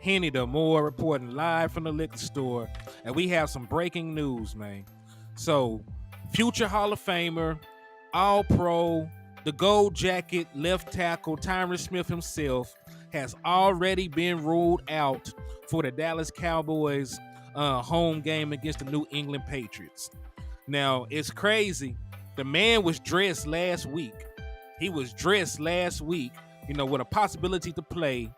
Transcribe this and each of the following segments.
Hennythemoor reporting live from the liquor store, and we have some breaking news, man. So, future Hall of Famer, All Pro, the Gold Jacket left tackle Tyron Smith himself has already been ruled out for the Dallas Cowboys home game against the New England Patriots. Now, it's crazy. The man was dressed last week. He was dressed last week, with a possibility to play.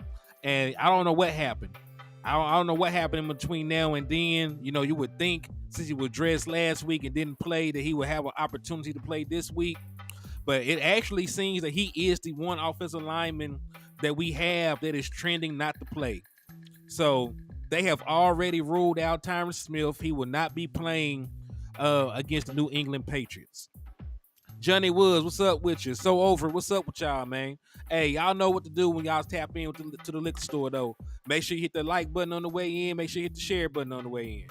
And I don't know what happened. I don't know what happened in between now and then. You would think since he was dressed last week and didn't play that he would have an opportunity to play this week. But it actually seems that he is the one offensive lineman that we have that is trending not to play. So they have already ruled out Tyron Smith. He will not be playing against the New England Patriots. Johnny Woods, what's up with you? So over, what's up with y'all, man? Hey, y'all know what to do when y'all tap in to the liquor store, though. Make sure you hit the like button on the way in. Make sure you hit the share button on the way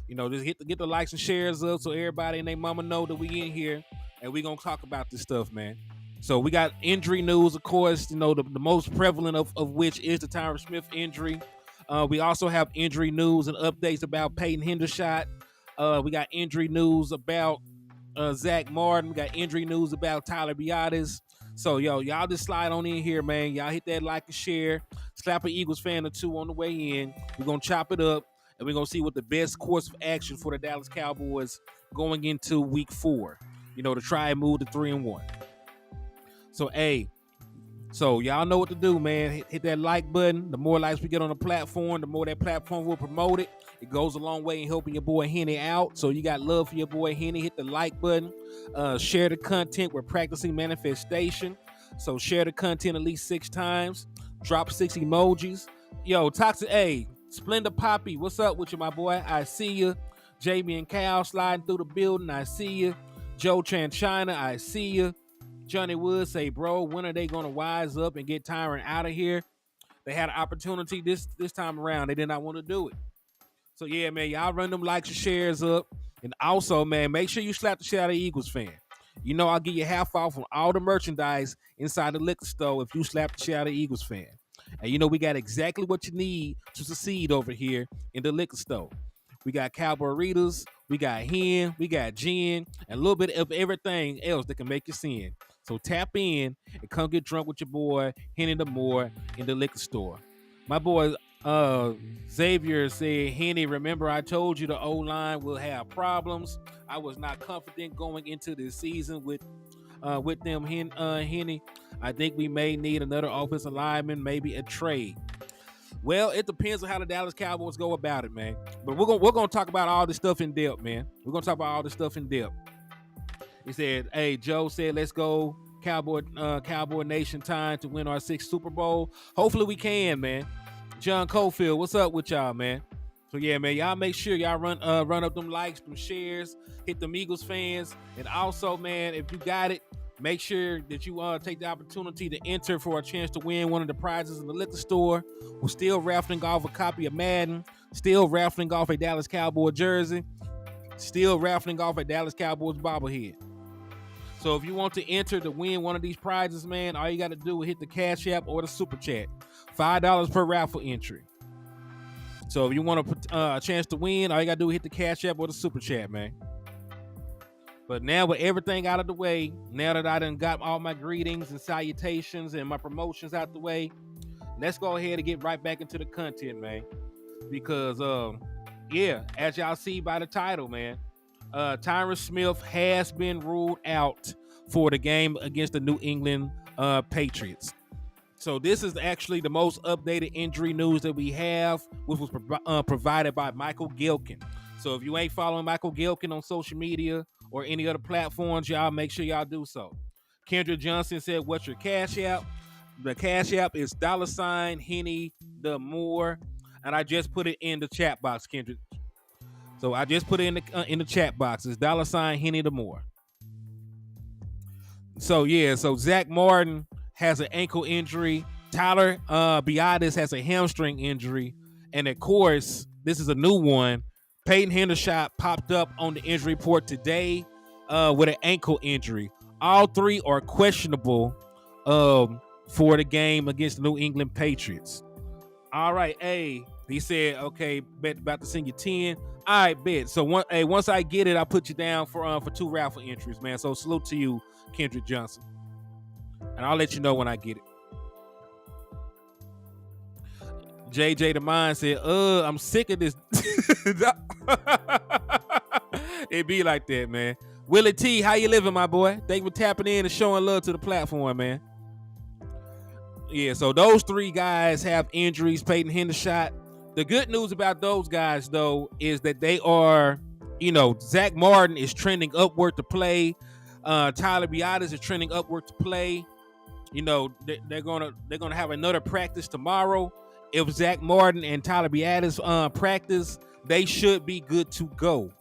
in. Just get the likes and shares up so everybody and their mama know that we in here and we gonna talk about this stuff, man. So we got injury news, of course. The most prevalent of which is the Tyron Smith injury. We also have injury news and updates about Peyton Hendershot. We got injury news about Zach Martin. We got injury news about Tyler Biadasz. So, y'all just slide on in here, man. Y'all hit that like and share. Slap an Eagles fan or two on the way in. We're going to chop it up, and we're going to see what the best course of action for the Dallas Cowboys going into week 4, to try and move to 3-1. So, so y'all know what to do, man. Hit that like button. The more likes we get on the platform, the more that platform will promote it. It goes a long way in helping your boy Henny out. So you got love for your boy Henny. Hit the like button. Share the content. We're practicing manifestation. So share the content at least 6 times. Drop 6 emojis. Yo, Toxic Splendor Poppy, what's up with you, my boy? I see you. Jamie and Cal sliding through the building. I see you. Joe Tranchina, I see you. Johnny Woods say, bro, when are they going to wise up and get Tyron out of here? They had an opportunity this time around. They did not want to do it. So, yeah, man, y'all run them likes and shares up. And also, man, make sure you slap the shit out of Eagles fan. I'll give you half off on all the merchandise inside the liquor store if you slap the shit out of Eagles fan. And, we got exactly what you need to succeed over here in the liquor store. We got Cowboy Readers, we got Hen, we got Gin, and a little bit of everything else that can make you sin. So tap in and come get drunk with your boy Hennythemoor in the liquor store. My boy Xavier said, Henny, remember I told you the O-line will have problems. I was not confident going into this season with them, Henny. I think we may need another offensive lineman, maybe a trade. Well, it depends on how the Dallas Cowboys go about it, man. But we're gonna talk about all this stuff in depth, man. We're gonna talk about all this stuff in depth. He said, hey, Joe said, let's go Cowboy Nation time to win our 6th Super Bowl. Hopefully we can, man. John Cofield, what's up with y'all, man? So, yeah, man, y'all make sure y'all run up them likes, them shares, hit them Eagles fans. And also, man, if you got it, make sure that you take the opportunity to enter for a chance to win one of the prizes in the liquor store. We're still raffling off a copy of Madden, still raffling off a Dallas Cowboy jersey, still raffling off a Dallas Cowboys bobblehead. So if you want to enter to win one of these prizes, man, all you got to do is hit the Cash App or the Super Chat. $5 per raffle entry. So if you want a chance to win, all you got to do is hit the Cash App or the Super Chat, man. But now with everything out of the way, now that I done got all my greetings and salutations and my promotions out the way, let's go ahead and get right back into the content, man. Because, as y'all see by the title, man, Tyron Smith has been ruled out for the game against the New England Patriots. So this is actually the most updated injury news that we have, which was provided by Michael Gilkin. So if you ain't following Michael Gilkin on social media or any other platforms, y'all make sure y'all do so. Kendra Johnson said, what's your Cash App? The Cash App is $Hennythemoor, and I just put it in the chat box, Kendra. So I just put it in the chat box. It's $Hennythemoor. So Zach Martin has an ankle injury. Tyler Biadasz has a hamstring injury. And of course, this is a new one. Peyton Hendershot popped up on the injury report today with an ankle injury. All 3 are questionable for the game against the New England Patriots. All right, hey, he said, okay, bet about to send you 10. All right, bet. So once I get it, I'll put you down for 2 raffle entries, man. So salute to you, Kendrick Johnson. And I'll let you know when I get it. JJ the Mind said, I'm sick of this. It be like that, man. Willie T, how you living, my boy? Thank you for tapping in and showing love to the platform, man. Yeah, so those 3 guys have injuries. Peyton, Hendershot. The good news about those guys, though, is that they are, Zach Martin is trending upward to play. Tyler Biadasz is trending upward to play. They're gonna have another practice tomorrow. If Zach Martin and Tyler Biadasz practice, they should be good to go.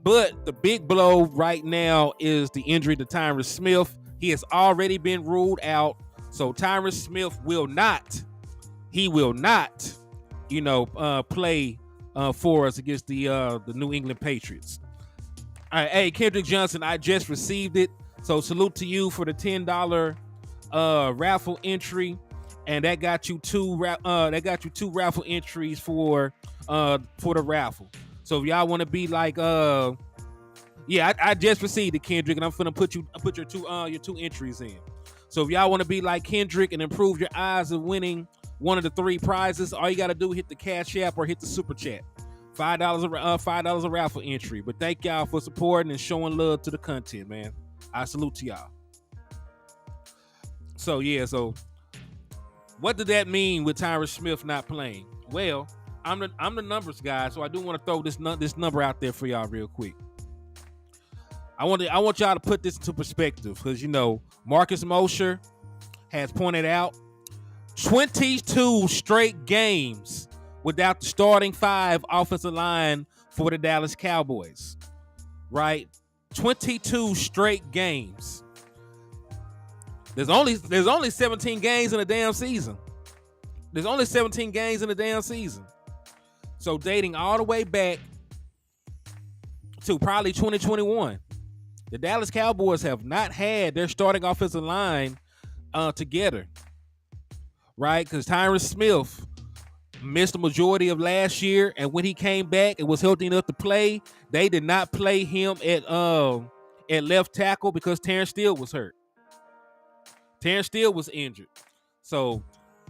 But the big blow right now is the injury to Tyron Smith. He has already been ruled out. So Tyron Smith will not play for us against the New England Patriots. All right, hey, Kendrick Johnson, I just received it. So salute to you for the $10 raffle entry. And that got you two raffle entries for the raffle. So if y'all want to be like, I just received it, Kendrick, and I'm finna put your two entries in. So if y'all want to be like Kendrick and improve your odds of winning one of the 3 prizes, all you got to do is hit the Cash App or hit the Super Chat. $5 a raffle entry. But thank y'all for supporting and showing love to the content, man. I salute to y'all. So what did that mean with Tyron Smith not playing? Well, I'm the numbers guy, so I do want to throw this number out there for y'all real quick. I want y'all to put this into perspective because Marcus Mosher has pointed out 22 straight games without the starting 5 offensive line for the Dallas Cowboys. Right? 22 straight games. There's only 17 games in a damn season. So dating all the way back to probably 2021, the Dallas Cowboys have not had their starting offensive line together, right? Because Tyron Smith missed the majority of last year, and when he came back and was healthy enough to play, they did not play him at left tackle because Terrence Steele was hurt. Terrence Steele was injured, so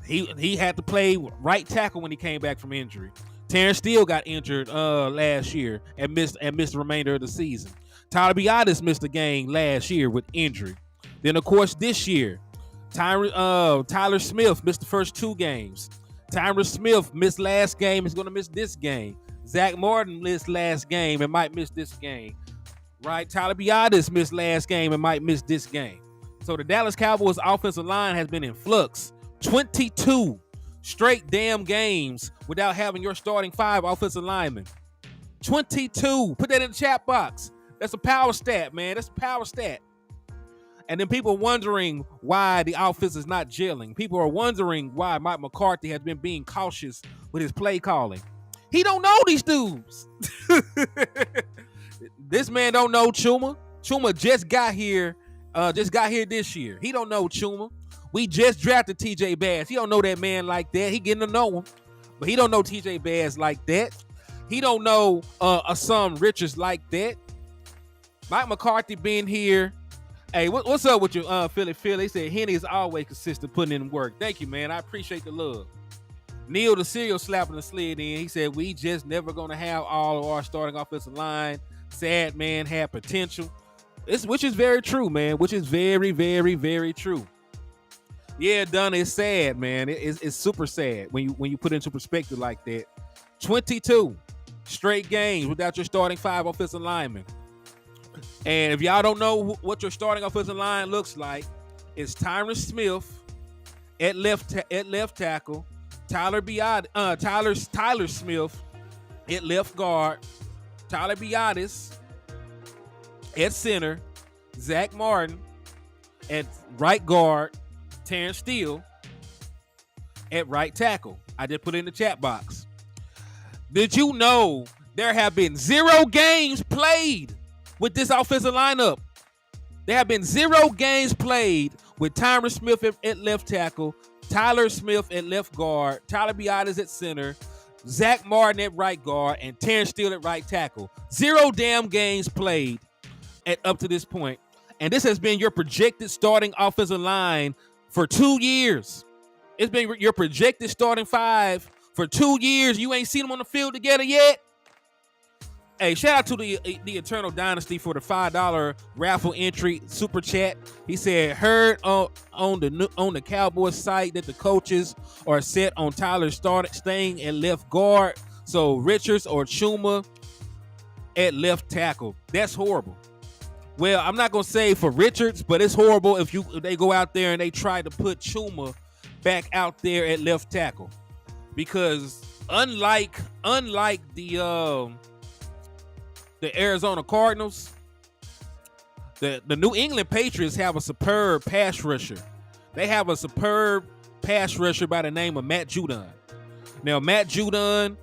he had to play right tackle when he came back from injury. Terrence Steele got injured last year and missed the remainder of the season. Tyler Biadasz missed a game last year with injury. Then, of course, this year, Tyler Smith missed the first 2 games. Tyron Smith missed last game. He's going to miss this game. Zach Martin missed last game and might miss this game. Right? Tyler Biadasz missed last game and might miss this game. So the Dallas Cowboys offensive line has been in flux. 22 straight damn games without having your starting 5 offensive linemen. 22. Put that in the chat box. That's a power stat, man. That's a power stat. And then people wondering why the offense is not gelling. People are wondering why Mike McCarthy has been being cautious with his play calling. He don't know these dudes. This man don't know Chuma. Chuma just got here this year. He don't know Chuma. We just drafted TJ Bass. He don't know that man like that. He getting to know him, but he don't know TJ Bass like that. He don't know Assam Richards like that. Mike McCarthy been here. Hey, what's up with you, Philly? He said Henny is always consistent putting in work. Thank you, man. I appreciate the love. Neil the serial slapping the slid in. He said we just never gonna have all of our starting offensive line. Sad man had potential. Which is very true, man. Which is very, very, very true. Yeah, Donna, it's sad, man. It's super sad when you put it into perspective like that. 22 straight games without your starting 5 offensive linemen. And if y'all don't know what your starting offensive line looks like, it's Tyron Smith at left tackle, Tyler Smith at left guard, Tyler Biadasz at center, Zach Martin at right guard, Terrence Steele at right tackle. I just put it in the chat box. Did you know there have been 0 games played with this offensive lineup? There have been 0 games played with Tyron Smith at left tackle, Tyler Smith at left guard, Tyler Biadasz at center, Zach Martin at right guard, and Terrence Steele at right tackle. 0 damn games played up to this point. And this has been your projected starting offensive line for 2 years. It's been your projected starting 5 for 2 years. You ain't seen them on the field together yet. Hey, shout out to the Eternal Dynasty for the $5 raffle entry super chat. He said, heard on the Cowboys site that the coaches are set on Tyler staying at left guard. So Richards or Chuma at left tackle. That's horrible. Well, I'm not gonna say for Richards, but it's horrible if they go out there and they try to put Chuma back out there at left tackle, because unlike the Arizona Cardinals, the New England Patriots have a superb pass rusher. They have a superb pass rusher by the name of Matt Judon. Now, Matt Judon,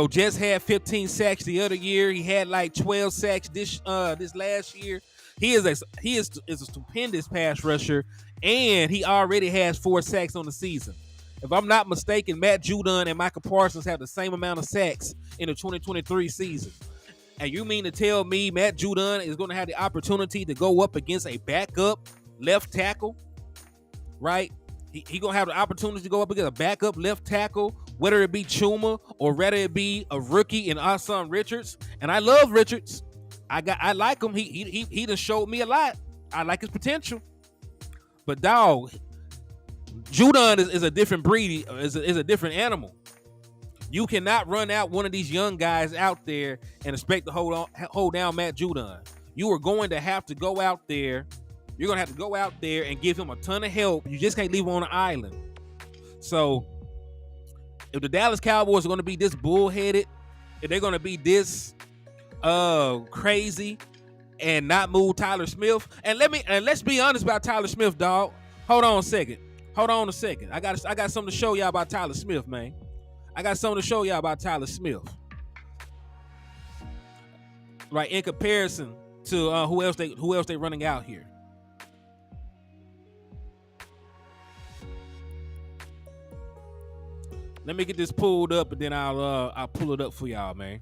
just had 15 sacks the other year. He had like 12 sacks this last year. He is a stupendous pass rusher, and he already has 4 sacks on the season. If I'm not mistaken, Matt Judon and Michael Parsons have the same amount of sacks in the 2023 season. And you mean to tell me Matt Judon is going to have the opportunity to go up against a backup left tackle, right? He going to have the opportunity to go up against a backup left tackle, whether it be Chuma or whether it be a rookie in Asan Richards. And I love Richards. I like him. He done showed me a lot. I like his potential. But dog, Judon is a different breed. Is a different animal. You cannot run out one of these young guys out there and expect to hold down Matt Judon. You are going to have to go out there. You're going to have to go out there and give him a ton of help. You just can't leave him on an island. So if the Dallas Cowboys are going to be this bullheaded, if they're going to be this crazy and not move Tyler Smith, and let's be honest about Tyler Smith, dog. Hold on a second. I got something to show y'all about Tyler Smith, man. I got something to show y'all about Tyler Smith. Right, in comparison to who else they running out here. Let me get this pulled up, and then I'll pull it up for y'all, man.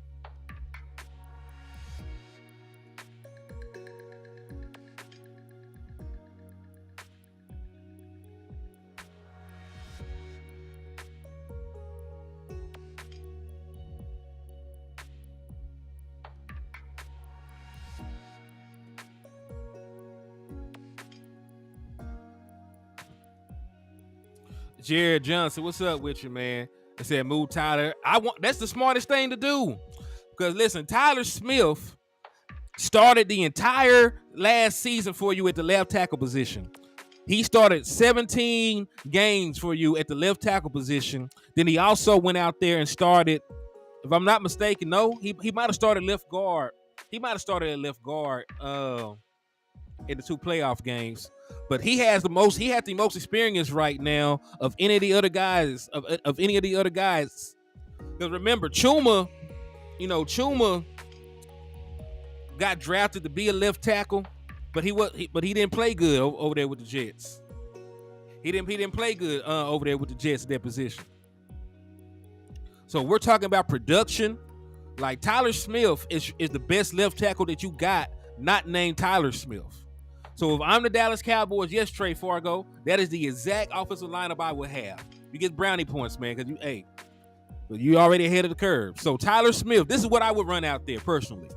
Jared Johnson, what's up with you, man? I said move Tyler. That's the smartest thing to do. Because listen, Tyler Smith started the entire last season for you at the left tackle position. He started 17 games for you at the left tackle position. Then he also went out there and started, if I'm not mistaken, no, he might have started left guard. He might have started at left guard in the 2 playoff games. But he had the most experience right now of any of the other guys. Because remember, Chuma got drafted to be a left tackle, but he didn't play good over there with the Jets. He didn't play good over there with the Jets at that position. So we're talking about production. Like Tyler Smith is the best left tackle that you got, not named Tyler Smith. So if I'm the Dallas Cowboys, yes, Trey Fargo, that is the exact offensive lineup I would have. You get brownie points, man, because you already ahead of the curve. So Tyler Smith, this is what I would run out there personally.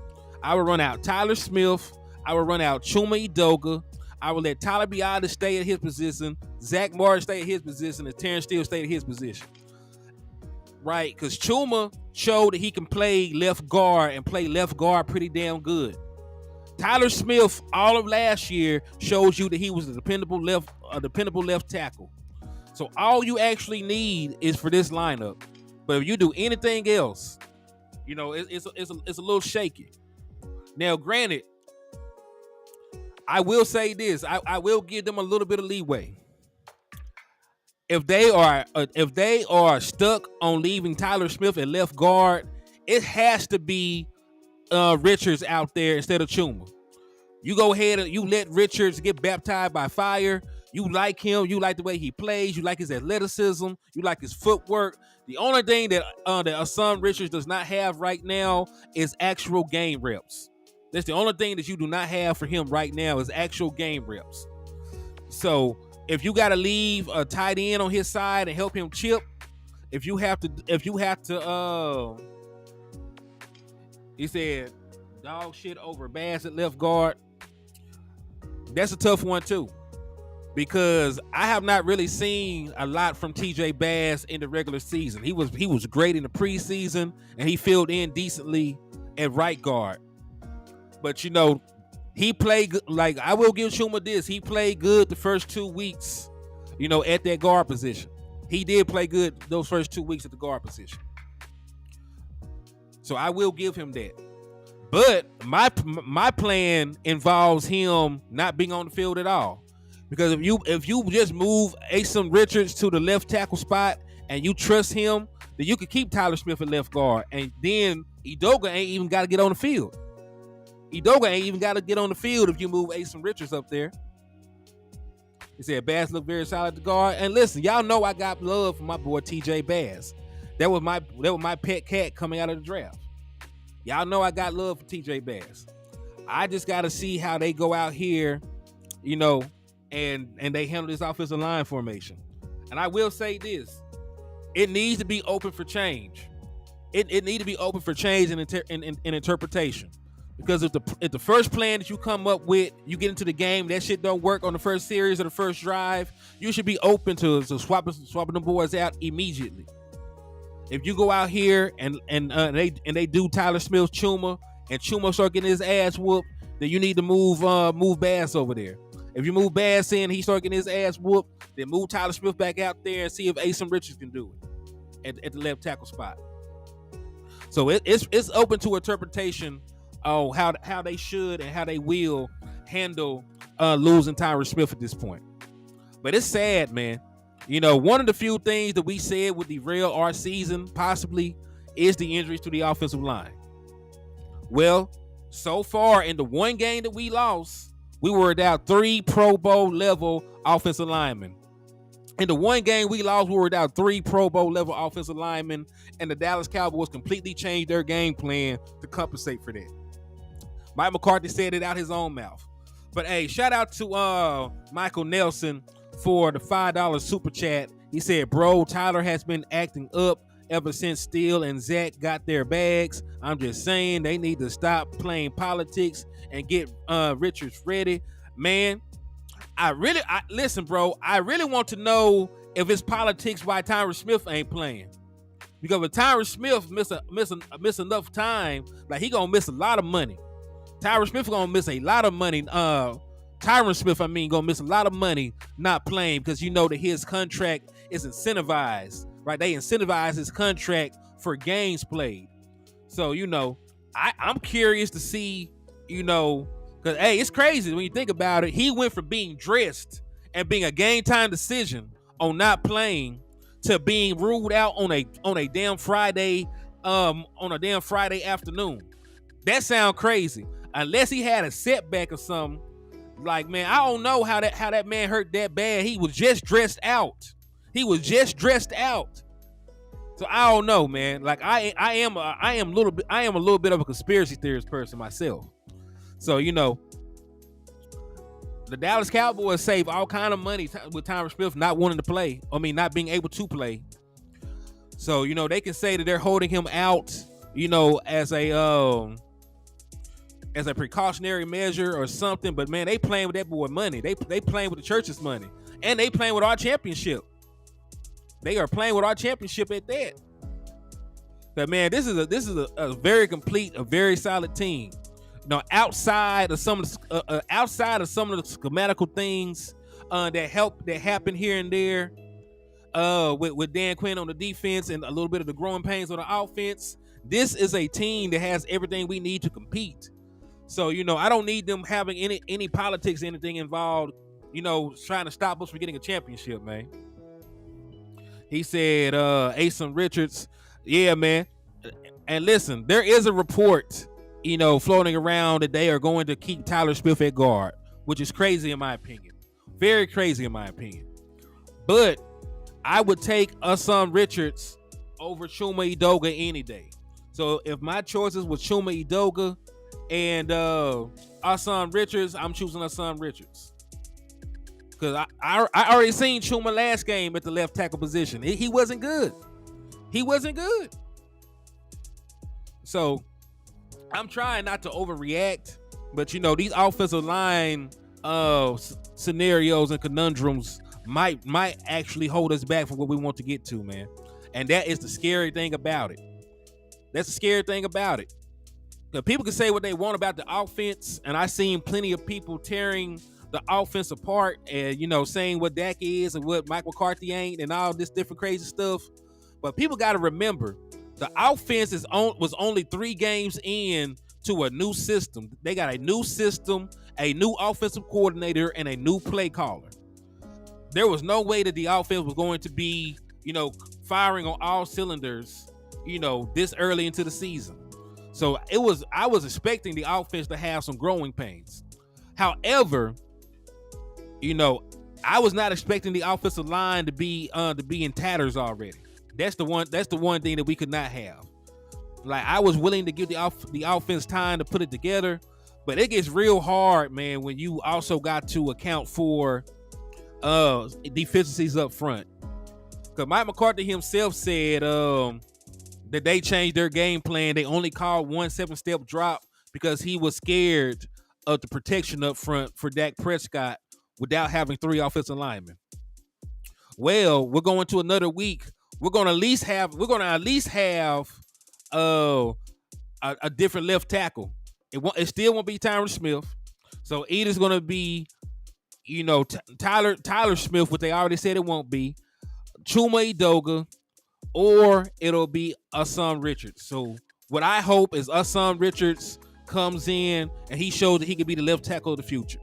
I would run out Tyler Smith. I would run out Chuma Edoga. I would let Tyler Biadasz stay at his position, Zach Martin stay at his position, and Terrence Steele stay at his position. Right? Because Chuma showed that he can play left guard and play left guard pretty damn good. Tyler Smith, all of last year, shows you that he was a dependable left tackle. So all you actually need is for this lineup. But if you do anything else, it's a little shaky. Now, granted, I will say this: I will give them a little bit of leeway. If they are stuck on leaving Tyler Smith at left guard, it has to be Richards out there instead of Chuma. You go ahead and you let Richards get baptized by fire. You like him. You like the way he plays. You like his athleticism. You like his footwork. The only thing that Hassan Richards does not have right now is actual game reps. That's the only thing that you do not have for him right now is actual game reps. So if you got to leave a tight end on his side and help him chip, if you have to, he said, dog shit over Bass at left guard. That's a tough one too, because I have not really seen a lot from TJ Bass in the regular season. He was great in the preseason, and he filled in decently at right guard. But you know, he played like, I will give Schumer this. He played good the first 2 weeks, you know, at that guard position. He did play good those first 2 weeks at the guard position. So I will give him that. But my plan involves him not being on the field at all. Because if you just move Hassan Richards to the left tackle spot and you trust him, then you can keep Tyler Smith at left guard. And then Edoga ain't even got to get on the field. Edoga ain't even got to get on the field if you move Hassan Richards up there. He said Bass looked very solid at guard. And listen, y'all know I got love for my boy TJ Bass. That was my pet cat coming out of the draft. Y'all know I got love for TJ Bass. I just got to see how they go out here, you know, and they handle this offensive line formation. And I will say this: it needs to be open for change. It needs to be open for change and interpretation. Because if the first plan that you come up with, you get into the game, that shit don't work on the first series or the first drive, you should be open to swapping the boys out immediately. If you go out here and they do Tyler Smith Chuma, and Chuma start getting his ass whooped, then you need to move Bass over there. If you move Bass in, he start getting his ass whooped, then move Tyler Smith back out there and see if Hassan Richards can do it at the left tackle spot. So it's open to interpretation on how they should and how they will handle losing Tyron Smith at this point. But it's sad, man. You know, one of the few things that we said would derail our season possibly is the injuries to the offensive line. Well, so far in the one game that we lost, we were without 3 Pro Bowl level offensive linemen. In the one game we lost, we were without 3 Pro Bowl level offensive linemen, and the Dallas Cowboys completely changed their game plan to compensate for that. Mike McCarthy said it out his own mouth. But hey, shout out to Michael Nelson for the $5 super chat. He said, bro, Tyler has been acting up ever since Steele and Zach got their bags. I'm just saying they need to stop playing politics and get Richards ready. Man, listen, bro, I really want to know if it's politics why Tyron Smith ain't playing. Because if Tyron Smith miss enough time, like he gonna miss a lot of money. Tyron Smith gonna miss a lot of money. Tyron Smith, gonna miss a lot of money not playing, because you know that his contract is incentivized, right? They incentivize his contract for games played. So, you know, I'm curious to see, you know, because, hey, it's crazy when you think about it. He went from being dressed and being a game time decision on not playing to being ruled out on a damn Friday afternoon. That sound crazy. Unless he had a setback or something. Like, man, I don't know how that man hurt that bad. He was just dressed out. So I don't know, man. Like I am a little bit of a conspiracy theorist person myself. So, you know, the Dallas Cowboys save all kind of money with Tyron Smith not wanting to play. Not being able to play. So, you know, they can say that they're holding him out, you know, as a precautionary measure or something, but man, they playing with that boy money. They playing with the church's money, and they playing with our championship. They are playing with our championship at that. But man, this is a very complete, a very solid team. You know, outside of some of the schematical things that happen here and there, with Dan Quinn on the defense and a little bit of the growing pains on the offense, this is a team that has everything we need to compete. So, you know, I don't need them having any politics, anything involved, you know, trying to stop us from getting a championship, man. He said, Hassan Richards, yeah, man. And listen, there is a report, you know, floating around that they are going to keep Tyler Smith at guard, which is crazy in my opinion. Very crazy in my opinion. But I would take Hassan Richards over Chuma Edoga any day. So if my choices were Chuma Edoga and Hassan Richards, I'm choosing Hassan Richards. Because I already seen Chuma last game at the left tackle position. He wasn't good. He wasn't good. So I'm trying not to overreact, but you know, these offensive line scenarios and conundrums might actually hold us back from what we want to get to, man. And that is the scary thing about it. That's the scary thing about it. People can say what they want about the offense, and I've seen plenty of people tearing the offense apart and, you know, saying what Dak is and what Mike McCarthy ain't and all this different crazy stuff. But people got to remember, the offense was only 3 games in to a new system. They got a new system, a new offensive coordinator, and a new play caller. There was no way that the offense was going to be, you know, firing on all cylinders, you know, this early into the season. So I was expecting the offense to have some growing pains. However, you know, I was not expecting the offensive line to be in tatters already. That's the one thing that we could not have. Like, I was willing to give the offense time to put it together, but it gets real hard, man, when you also got to account for deficiencies up front. Because Mike McCarthy himself said that they changed their game plan. They only called 1 7-step drop because he was scared of the protection up front for Dak Prescott without having 3 offensive linemen. Well, we're going to another week. We're going to at least have a different left tackle. It still won't be Tyron Smith. So either it's going to be, you know, Tyler Smith, what they already said it won't be, Chuma Edoga, or it'll be Hassan Richards. So what I hope is Hassan Richards comes in and he shows that he can be the left tackle of the future.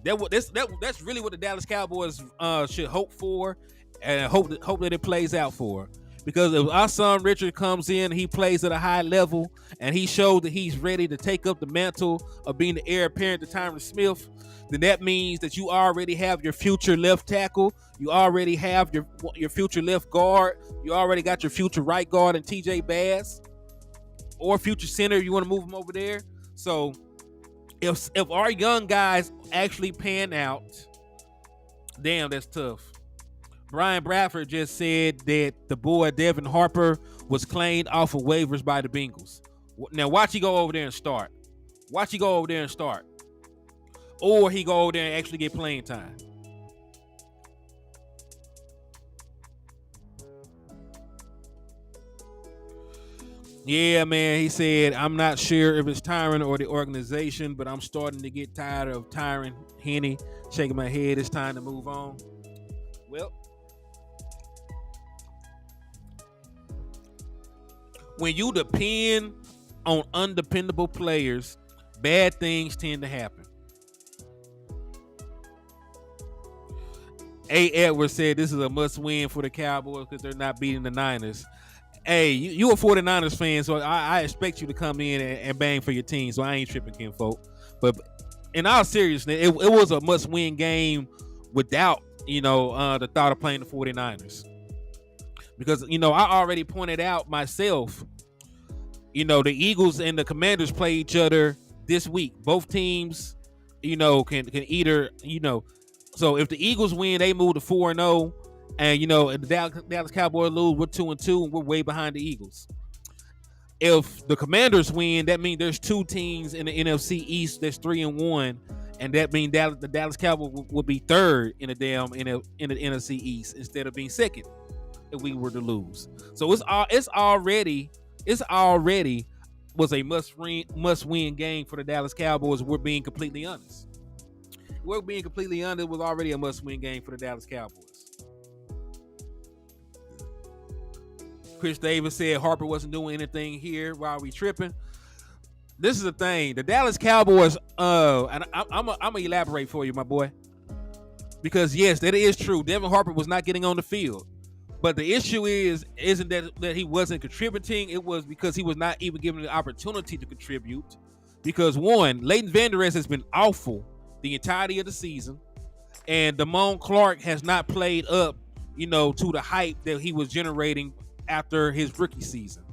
That's really what the Dallas Cowboys should hope for, and hope that it plays out for. Because if Hassan Richards comes in, he plays at a high level, and he shows that he's ready to take up the mantle of being the heir apparent to Tyron Smith, then that means that you already have your future left tackle, you already have your future left guard, you already got your future right guard in TJ Bass, or future center, you want to move him over there. So if our young guys actually pan out, damn, that's tough. Brian Bradford just said that the boy Devin Harper was claimed off of waivers by the Bengals. Now watch he go over there and start. Or he go over there and actually get playing time. Yeah, man, he said, I'm not sure if it's Tyron or the organization, but I'm starting to get tired of Tyron, Henny, shaking my head. It's time to move on. Well, when you depend on undependable players, bad things tend to happen. A. Edwards said this is a must-win for the Cowboys because they're not beating the Niners. Hey, you a 49ers fan, so I expect you to come in and bang for your team, so I ain't tripping, kinfolk. But in all seriousness, it was a must-win game without, you know, the thought of playing the 49ers. Because, you know, I already pointed out myself, you know, the Eagles and the Commanders play each other this week. Both teams, you know, can either, you know, so if the Eagles win, they move to 4-0. And, you know, if the Dallas Cowboys lose, we're 2-2, and we're way behind the Eagles. If the Commanders win, that means there's 2 teams in the NFC East that's 3-1, and that means the Dallas Cowboys will be 3rd in the NFC East instead of being 2nd if we were to lose. So it's already was a must-win game for the Dallas Cowboys. We're being completely honest. It was already a must-win game for the Dallas Cowboys. Chris Davis said Harper wasn't doing anything here while we tripping. This is the thing. The Dallas Cowboys, and I'm gonna elaborate for you, my boy. Because yes, that is true. Devin Harper was not getting on the field. But the issue isn't that he wasn't contributing. It was because he was not even given the opportunity to contribute. Because one, Leighton Vander Esch has been awful the entirety of the season. And Damone Clark has not played up, to the hype that he was generating after his rookie season.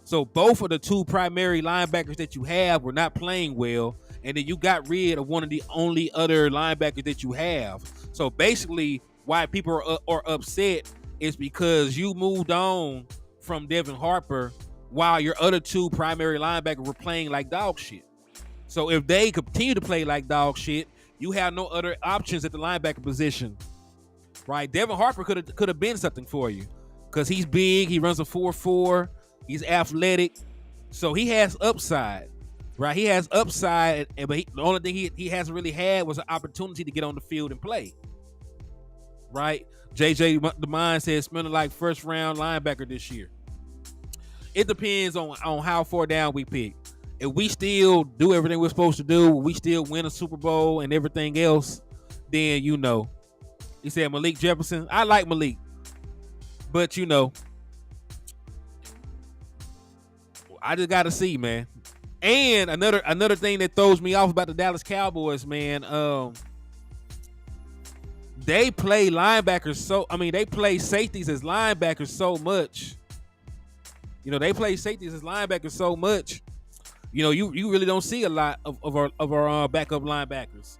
So both of the two primary linebackers that you have were not playing well, and then you got rid of one of the only other linebackers that you have. So basically, why people are upset is because you moved on from Devin Harper while your other two primary linebackers were playing like dog shit. So if they continue to play like dog shit, you have no other options at the linebacker position, right? Devin Harper could have been something for you because he's big, he runs a 4.4, he's athletic, so he has upside, right? He has upside, but the only thing he hasn't really had was an opportunity to get on the field and play, right? JJ the Mind says smelling like first round linebacker this year. It depends on how far down we pick. If we still do everything we're supposed to do, we still win a Super Bowl and everything else, then he said Malik Jefferson. I like Malik, but I just gotta see, man. And another thing that throws me off about the Dallas Cowboys, man, they play linebackers they play safeties as linebackers so much. They play safeties as linebackers so much. You really don't see a lot of our backup linebackers,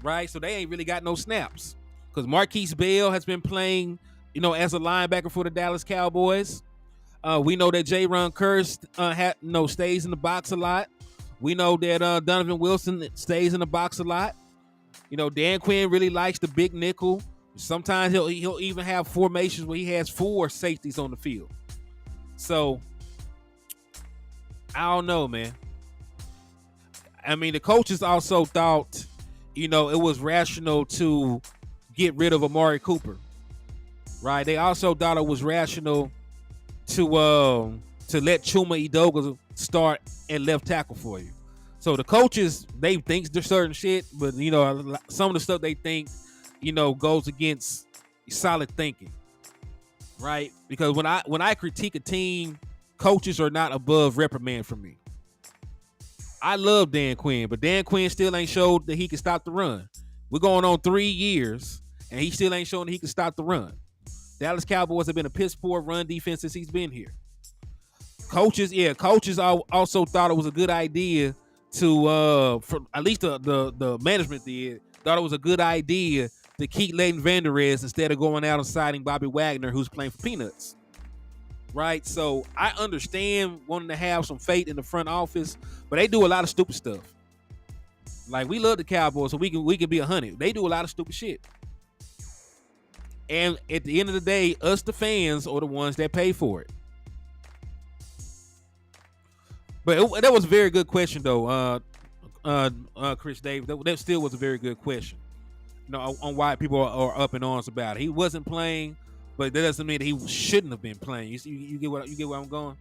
right? So they ain't really got no snaps because Marquise Bell has been playing, as a linebacker for the Dallas Cowboys. We know that Jaron Kearse stays in the box a lot. We know that Donovan Wilson stays in the box a lot. Dan Quinn really likes the big nickel. Sometimes he'll even have formations where he has 4 safeties on the field. So I don't know, man. I mean, the coaches also thought, it was rational to get rid of Amari Cooper, right? They also thought it was rational to let Chuma Edoga start at left tackle for you. So the coaches, they think there's certain shit, but some of the stuff they think, goes against solid thinking, right? Because when I critique a team, coaches are not above reprimand from me. I love Dan Quinn, but Dan Quinn still ain't showed that he can stop the run. We're going on 3 years, and he still ain't shown that he can stop the run. Dallas Cowboys have been a piss poor run defense since he's been here. Coaches also thought it was a good idea to, at least the management thought it was a good idea to keep Leighton Vander Esch instead of going out and signing Bobby Wagner, who's playing for peanuts. Right, so I understand wanting to have some faith in the front office, but they do a lot of stupid stuff. Like, we love the Cowboys, so we can be 100. They do a lot of stupid shit, and at the end of the day, us the fans are the ones that pay for it. But that was a very good question, though, Chris Davis. That still was a very good question. On why people are up in arms about it. He wasn't playing. But that doesn't mean that he shouldn't have been playing. You get where I'm going?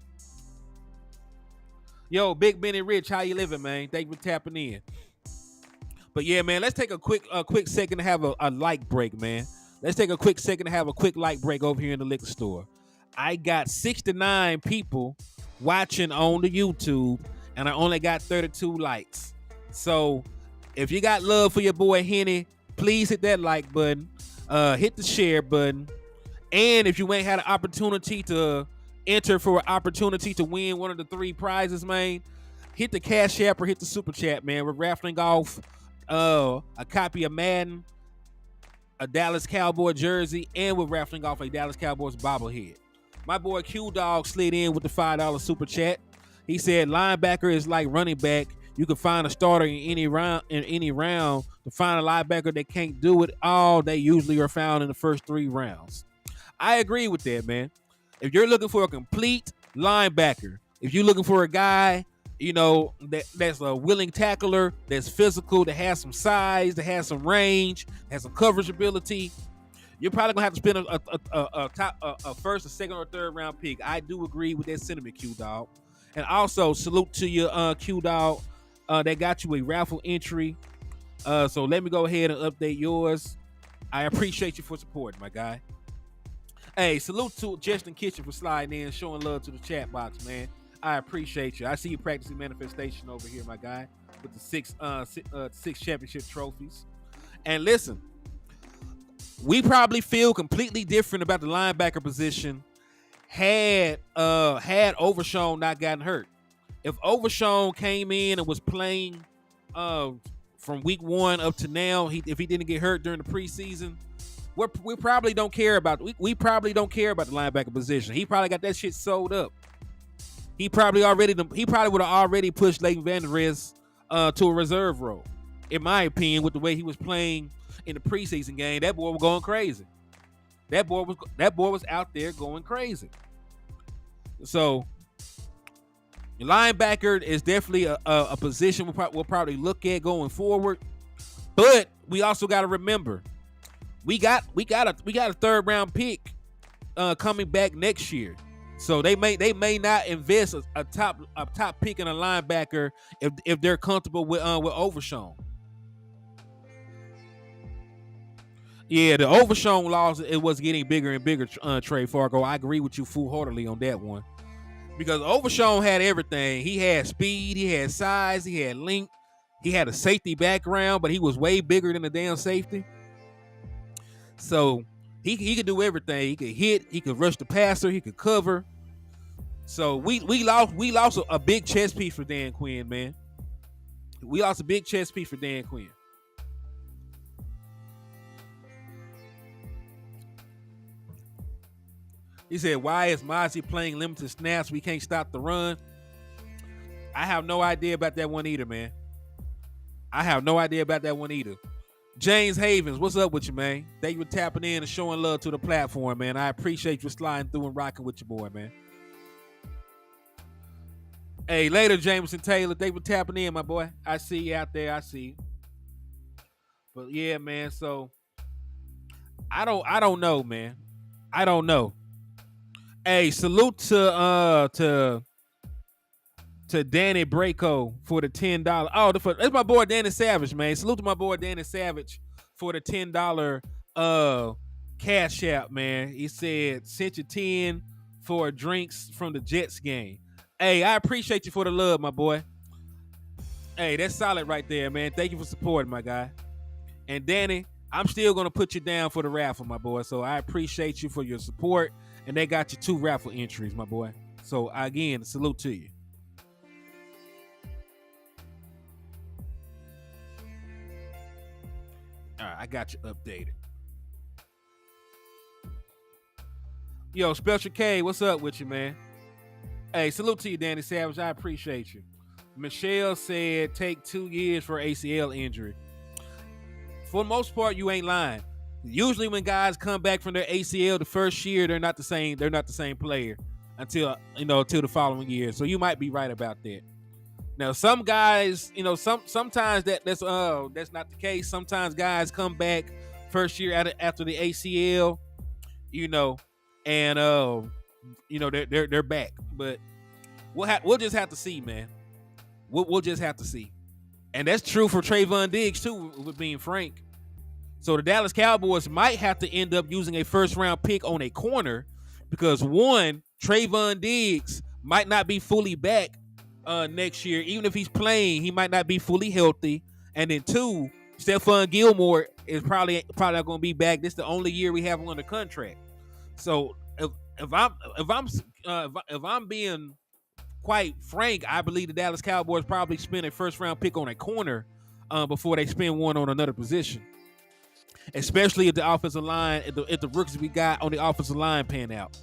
Yo, Big Benny Rich, how you living, man? Thank you for tapping in. But yeah, man, let's take a quick second to have a light break, man. Let's take a quick second to have a quick light break over here in the liquor store. I got 69 people watching on the YouTube, and I only got 32 likes. So if you got love for your boy Henny, please hit that like button. Hit the share button. And if you ain't had an opportunity to enter for an opportunity to win one of the 3 prizes, man, hit the Cash App or hit the Super Chat, man. We're raffling off a copy of Madden, a Dallas Cowboy jersey, and we're raffling off a Dallas Cowboys bobblehead. My boy Q Dog slid in with the $5 Super Chat. He said linebacker is like running back. You can find a starter in any round. To find a linebacker that can't do it all, they usually are found in the first 3 rounds. I agree with that, man. If you're looking for a complete linebacker, if you're looking for a guy, that's a willing tackler, that's physical, that has some size, that has some range, has some coverage ability, you're probably gonna have to spend a first, a second, or third round pick. I do agree with that sentiment, Q Dog. And also salute to your Q Dog. That got you a raffle entry. So let me go ahead and update yours. I appreciate you for supporting, my guy. Hey, salute to Justin Kitchen for sliding in, showing love to the chat box, man. I appreciate you. I see you practicing manifestation over here, my guy, with the six championship trophies. And listen, We probably feel completely different about the linebacker position had Overshown not gotten hurt. If Overshown came in and was playing from week 1 up to now, if he didn't get hurt during the preseason, we probably don't care about we probably don't care about the linebacker position. He probably got that shit sold up. He probably would have already pushed Leighton Vander Esch to a reserve role. In my opinion, with the way he was playing in the preseason game, that boy was going crazy. That boy was out there going crazy. So, linebacker is definitely a position we'll probably look at going forward. But we also got to remember, we got a third round pick coming back next year. So they may not invest a top pick in a linebacker if they're comfortable with Overshown. Yeah, the Overshown loss, it was getting bigger and bigger. Trey Fargo, I agree with you full-heartedly on that one, because Overshown had everything. He had speed, he had size, he had length, he had a safety background, but he was way bigger than the damn safety. So he could do everything. He could hit, he could rush the passer, he could cover. So we lost a big chess piece for Dan Quinn, man. We lost a big chess piece for Dan Quinn. He said, why is Mozzie playing limited snaps? We can't stop the run. I have no idea about that one either, man. James Havens, what's up with you, man? Thank you for tapping in and showing love to the platform, man. I appreciate you sliding through and rocking with your boy, man. Hey, later, Jameson Taylor. Thank you for tapping in, my boy. I see you out there. I see you. But yeah, man. So I don't know, man. I don't know. Hey, salute to Danny Braco for the $10. Oh, that's my boy Danny Savage, man. Salute to my boy Danny Savage for the $10 cash app, man. He said sent you 10 for drinks from the Jets game. Hey, I appreciate you for the love, my boy. Hey, that's solid right there, man. Thank you for supporting, my guy. And Danny, I'm still gonna put you down for the raffle, my boy. So I appreciate you for your support. And they got you 2 raffle entries, my boy. So again, salute to you. All right, I got you updated. Yo, Special K, what's up with you, man? Hey, salute to you, Danny Savage. I appreciate you. Michelle said take 2 years for ACL injury. For the most part, you ain't lying. Usually when guys come back from their ACL the first year, they're not the same player until the following year. So you might be right about that. Now some guys, sometimes that's not the case. Sometimes guys come back first year after the ACL, and they're back. But we'll just have to see, man. We'll just have to see. And that's true for Trayvon Diggs too, with being frank. So the Dallas Cowboys might have to end up using a first-round pick on a corner because, one, Trayvon Diggs might not be fully back next year. Even if he's playing, he might not be fully healthy. And then, two, Stephon Gilmore is probably not going to be back. This is the only year we have him under contract. So if I'm being quite frank, I believe the Dallas Cowboys probably spend a first-round pick on a corner before they spend one on another position. Especially if the offensive line, if the rookies we got on the offensive line pan out.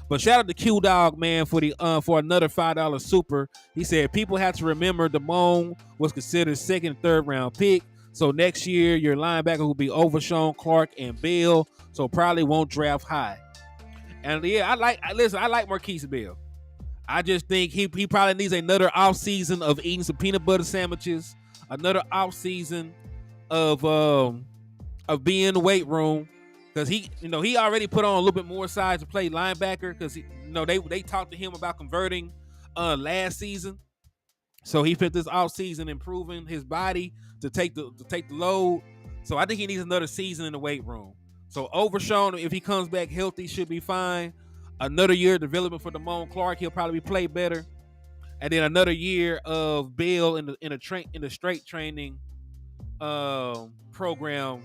But shout out to Q Dog, man, for another $5 super. He said people have to remember Damone was considered second and third round pick. So next year your linebacker will be Overshown, Clark, and Bell. So probably won't draft high. And yeah, I like Marquise Bell. I just think he probably needs another offseason of eating some peanut butter sandwiches, another offseason of being in the weight room, because he already put on a little bit more size to play linebacker, because they talked to him about converting last season. So he spent this offseason improving his body to take the load. So I think he needs another season in the weight room. So Overshown, if he comes back healthy, should be fine. Another year of development for Damone Clark, he'll probably play better. And then another year of Bill in the straight training program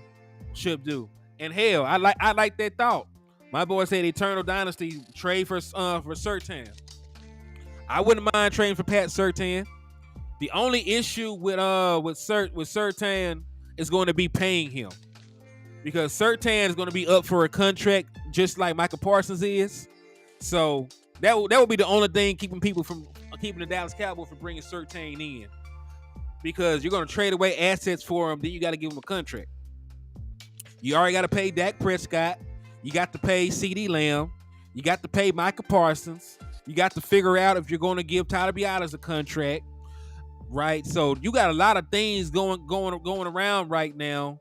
should do. And hell, I like that thought. My boy said Eternal Dynasty trade for Surtain. I wouldn't mind trading for Pat Surtain. The only issue with Surtain is going to be paying him, because Surtain is going to be up for a contract just like Michael Parsons is. So that would be the only thing keeping the Dallas Cowboys from bringing Surtain in, because you're going to trade away assets for him. Then you got to give him a contract. You already got to pay Dak Prescott. You got to pay CeeDee Lamb. You got to pay Michael Parsons. You got to figure out if you're going to give Tyler Biadasz a contract, right? So you got a lot of things going around right now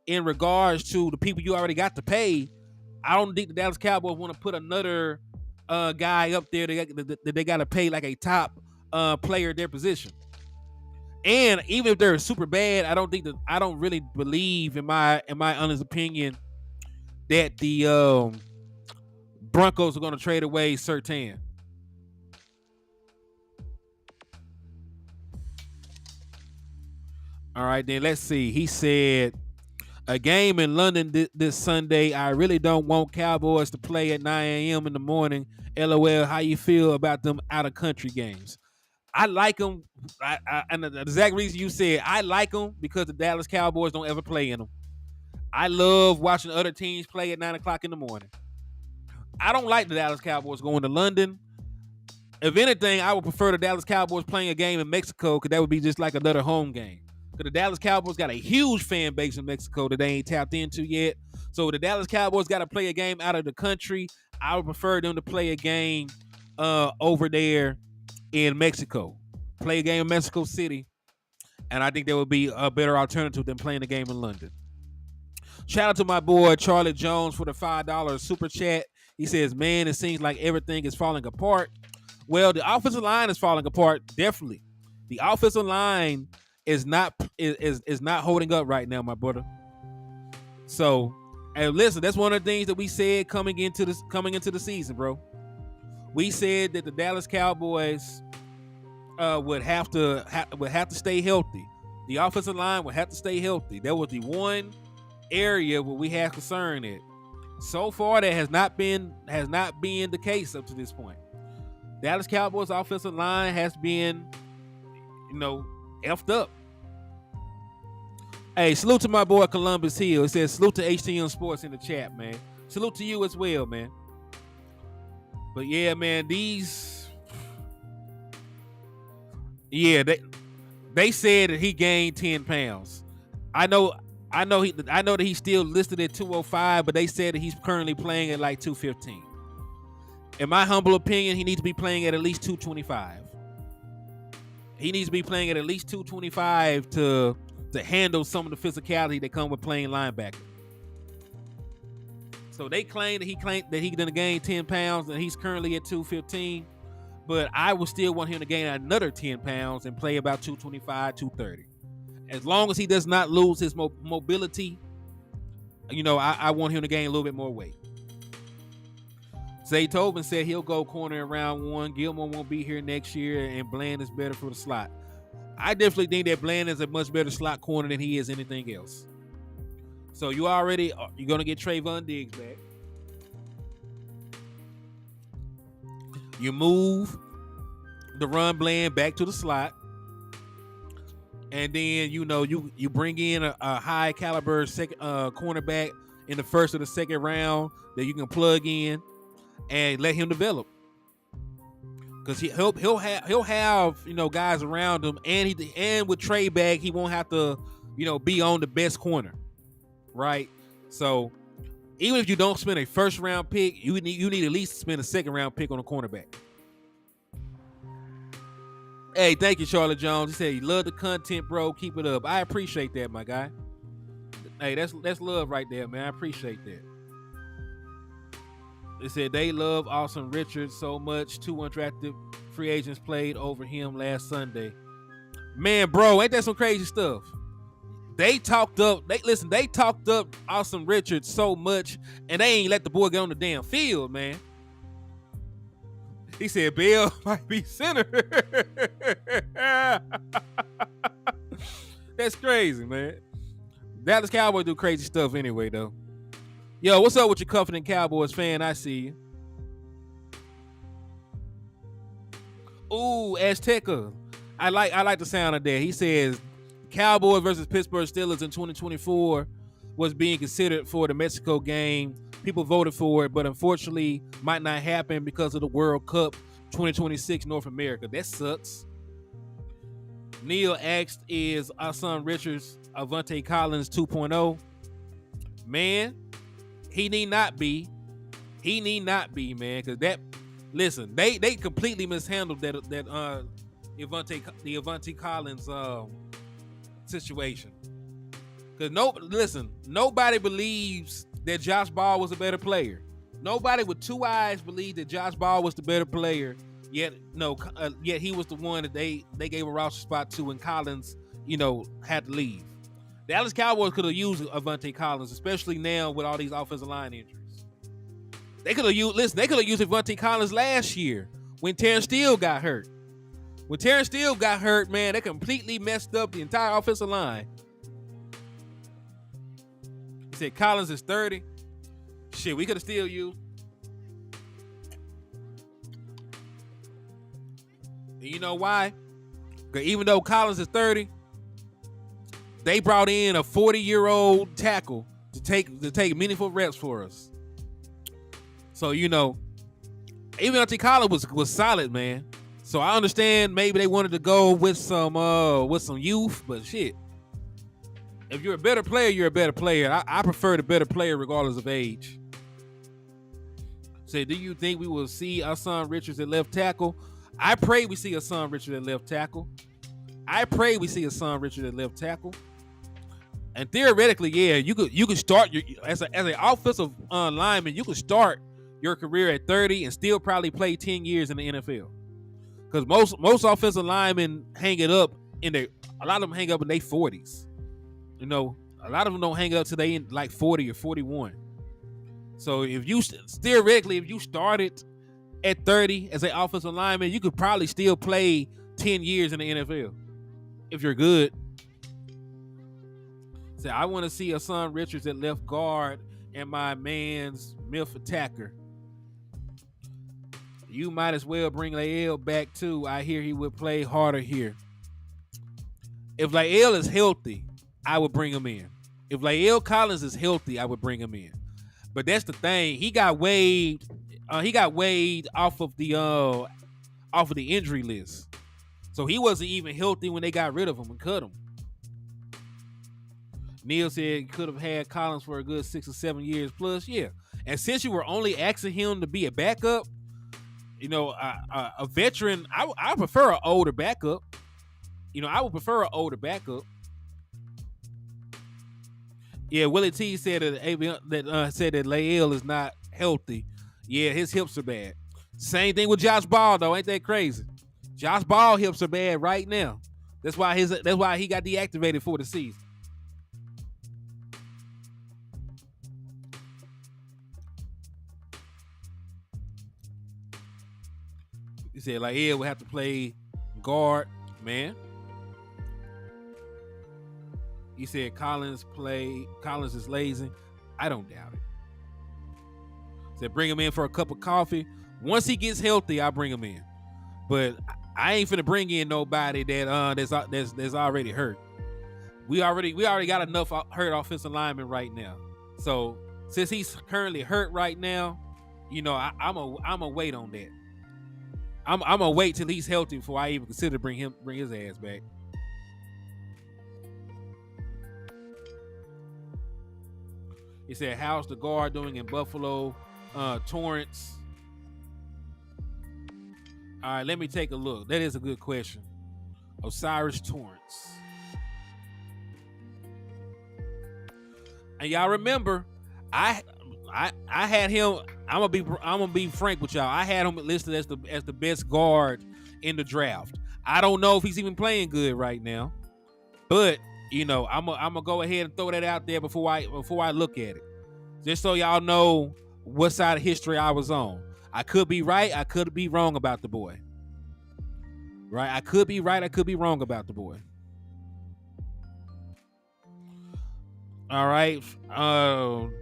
in regards to the people you already got to pay. I don't think the Dallas Cowboys want to put another guy up there that they got to pay like a top player at their position. And even if they're super bad, I don't really believe, in my honest opinion, that the Broncos are going to trade away Surtain. All right, then let's see. He said, a game in London this Sunday. I really don't want Cowboys to play at 9 a.m. in the morning. LOL, how you feel about them out-of-country games? I like them. And the exact reason you said, I like them because the Dallas Cowboys don't ever play in them. I love watching other teams play at 9 o'clock in the morning. I don't like the Dallas Cowboys going to London. If anything, I would prefer the Dallas Cowboys playing a game in Mexico, because that would be just like another home game. Because the Dallas Cowboys got a huge fan base in Mexico that they ain't tapped into yet. So the Dallas Cowboys got to play a game out of the country. I would prefer them to play a game over there in Mexico. Play a game in Mexico City. And I think that would be a better alternative than playing a game in London. Shout out to my boy Charlie Jones for the $5 super chat. He says, man, it seems like everything is falling apart. Well, the offensive line is falling apart, definitely. The offensive line is not holding up right now, my brother. So, and listen, that's one of the things that we said coming into the season, bro. We said that the Dallas Cowboys would have to stay healthy. The offensive line would have to stay healthy. That was the one area where we had concern in. So far, that has not been the case up to this point. Dallas Cowboys offensive line has been, effed up. Hey, salute to my boy Columbus Hill. It says salute to HTM Sports in the chat, man. Salute to you as well, man. But yeah, man, they said that he gained 10 pounds. I know that he's still listed at 205, but they said that he's currently playing at like 215. In my humble opinion, he needs to be playing at least 225. He needs to be playing at least 225 to handle some of the physicality that come with playing linebacker. So they claim that he done gain 10 pounds and he's currently at 215. But I would still want him to gain another 10 pounds and play about 225, 230. As long as he does not lose his mobility, I want him to gain a little bit more weight. Zay Tobin said he'll go corner in round 1. Gilmore won't be here next year, and Bland is better for the slot. I definitely think that Bland is a much better slot corner than he is anything else. So you're going to get Trayvon Diggs back. You move the run Bland back to the slot. And then, you bring in a high caliber second cornerback in the first or the second round that you can plug in and let him develop. Because he'll have guys around him, and with Trey back, he won't have to be on the best corner, right? So even if you don't spend a first round pick, you need at least spend a second round pick on a cornerback. Hey, thank you, Charlie Jones. He said he loved the content, bro. Keep it up. I appreciate that, my guy. Hey, that's love right there, man. I appreciate that. They said they love Austin Richards so much. 2 undrafted free agents played over him last Sunday. Man, bro, ain't that some crazy stuff? They talked up Austin Richards so much, and they ain't let the boy get on the damn field, man. He said Bell might be center. That's crazy, man. Dallas Cowboys do crazy stuff anyway, though. Yo, what's up with your Confident Cowboys fan? I see you. Ooh, Azteca. I like the sound of that. He says Cowboys versus Pittsburgh Steelers in 2024 was being considered for the Mexico game. People voted for it, but unfortunately might not happen because of the World Cup 2026 North America. That sucks. Neil asked, is our son Richards Avante Collins 2.0? Man, he need not be. He need not be, man, because that, listen, they completely mishandled that Avante Collins situation. Because nobody believes that Josh Ball was a better player. Nobody with two eyes believed that Josh Ball was the better player. Yet he was the one that they gave a roster spot to, and Collins, had to leave. The Dallas Cowboys could have used Avante Collins, especially now with all these offensive line injuries. They could have used Avante Collins last year when Terrence Steele got hurt. When Terrence Steele got hurt, man, they completely messed up the entire offensive line. He said Collins is 30. Shit, we could have still used. And you know why? Because even though Collins is 30, they brought in a 40-year-old tackle to take meaningful reps for us. So, even Avante Collins was solid, man. So I understand maybe they wanted to go with some youth, but shit. If you're a better player, you're a better player. I prefer the better player regardless of age. Say, do you think we will see our son Richards at left tackle? I pray we see a son Richard at left tackle. And theoretically, yeah, you could start as an offensive lineman, you could start your career at 30 and still probably play 10 years in the NFL. Because most offensive linemen hang it up a lot of them hang up in their 40s. A lot of them don't hang it up till they in like 40 or 41. So if you started at 30 as an offensive lineman, you could probably still play 10 years in the NFL if you're good. So I want to see a son Richards at left guard and my man's MILF attacker. You might as well bring Lael back too. I hear he would play harder here. If Lael is healthy, I would bring him in. If Lael Collins is healthy, I would bring him in. But that's the thing. He got waived. Off of the injury list. So he wasn't even healthy when they got rid of him and cut him. Neil said could have had Collins for a good 6 or 7 years plus. Yeah. And since you were only asking him to be a backup, a veteran, I prefer an older backup. I would prefer an older backup. Yeah, Willie T said that Lael is not healthy. Yeah, his hips are bad. Same thing with Josh Ball, though. Ain't that crazy? Josh Ball hips are bad right now. That's why he got deactivated for the season. He said Lael will have to play guard, man. He said Collins is lazy. I don't doubt it. Said bring him in for a cup of coffee. Once he gets healthy, I'll bring him in. But I ain't finna bring in nobody that's already hurt. We already got enough hurt offensive linemen right now. So since he's currently hurt right now, I'm a wait on that. I'm gonna wait till he's healthy before I even consider bring his ass back. He said, how's the guard doing in Buffalo? Torrance. All right, let me take a look. That is a good question. Osiris Torrance. And y'all remember, I had him. I'm gonna be frank with y'all. I had him listed as the best guard in the draft. I don't know if he's even playing good right now, but I'm gonna go ahead and throw that out there before I look at it, just so y'all know what side of history I was on. I could be right. I could be wrong about the boy. Right? I could be right. I could be wrong about the boy. All right.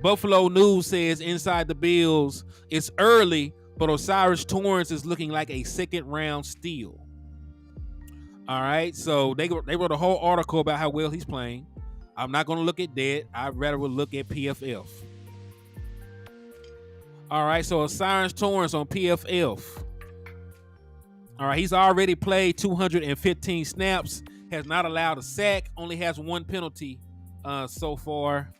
Buffalo News says inside the Bills, it's early, but Osiris Torrance is looking like a second-round steal. All right. So they wrote a whole article about how well he's playing. I'm not going to look at that. I'd rather look at PFF. All right. So Osiris Torrance on PFF. All right. He's already played 215 snaps, has not allowed a sack, only has one penalty so far.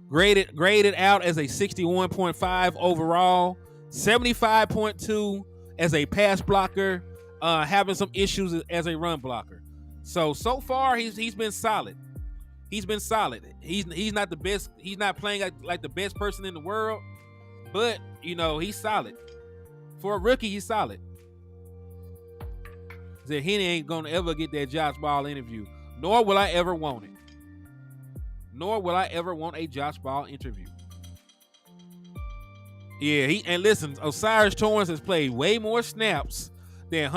Graded out as a 61.5 overall, 75.2 as a pass blocker, having some issues as a run blocker. So far he's been solid. He's been solid. He's not the best. He's not playing like the best person in the world, but he's solid. For a rookie, he's solid. Said Henny ain't gonna ever get that Josh Ball interview, nor will I ever want it. Nor will I ever want a Josh Ball interview. Yeah, and listen, Osiris Torrance has played way more snaps than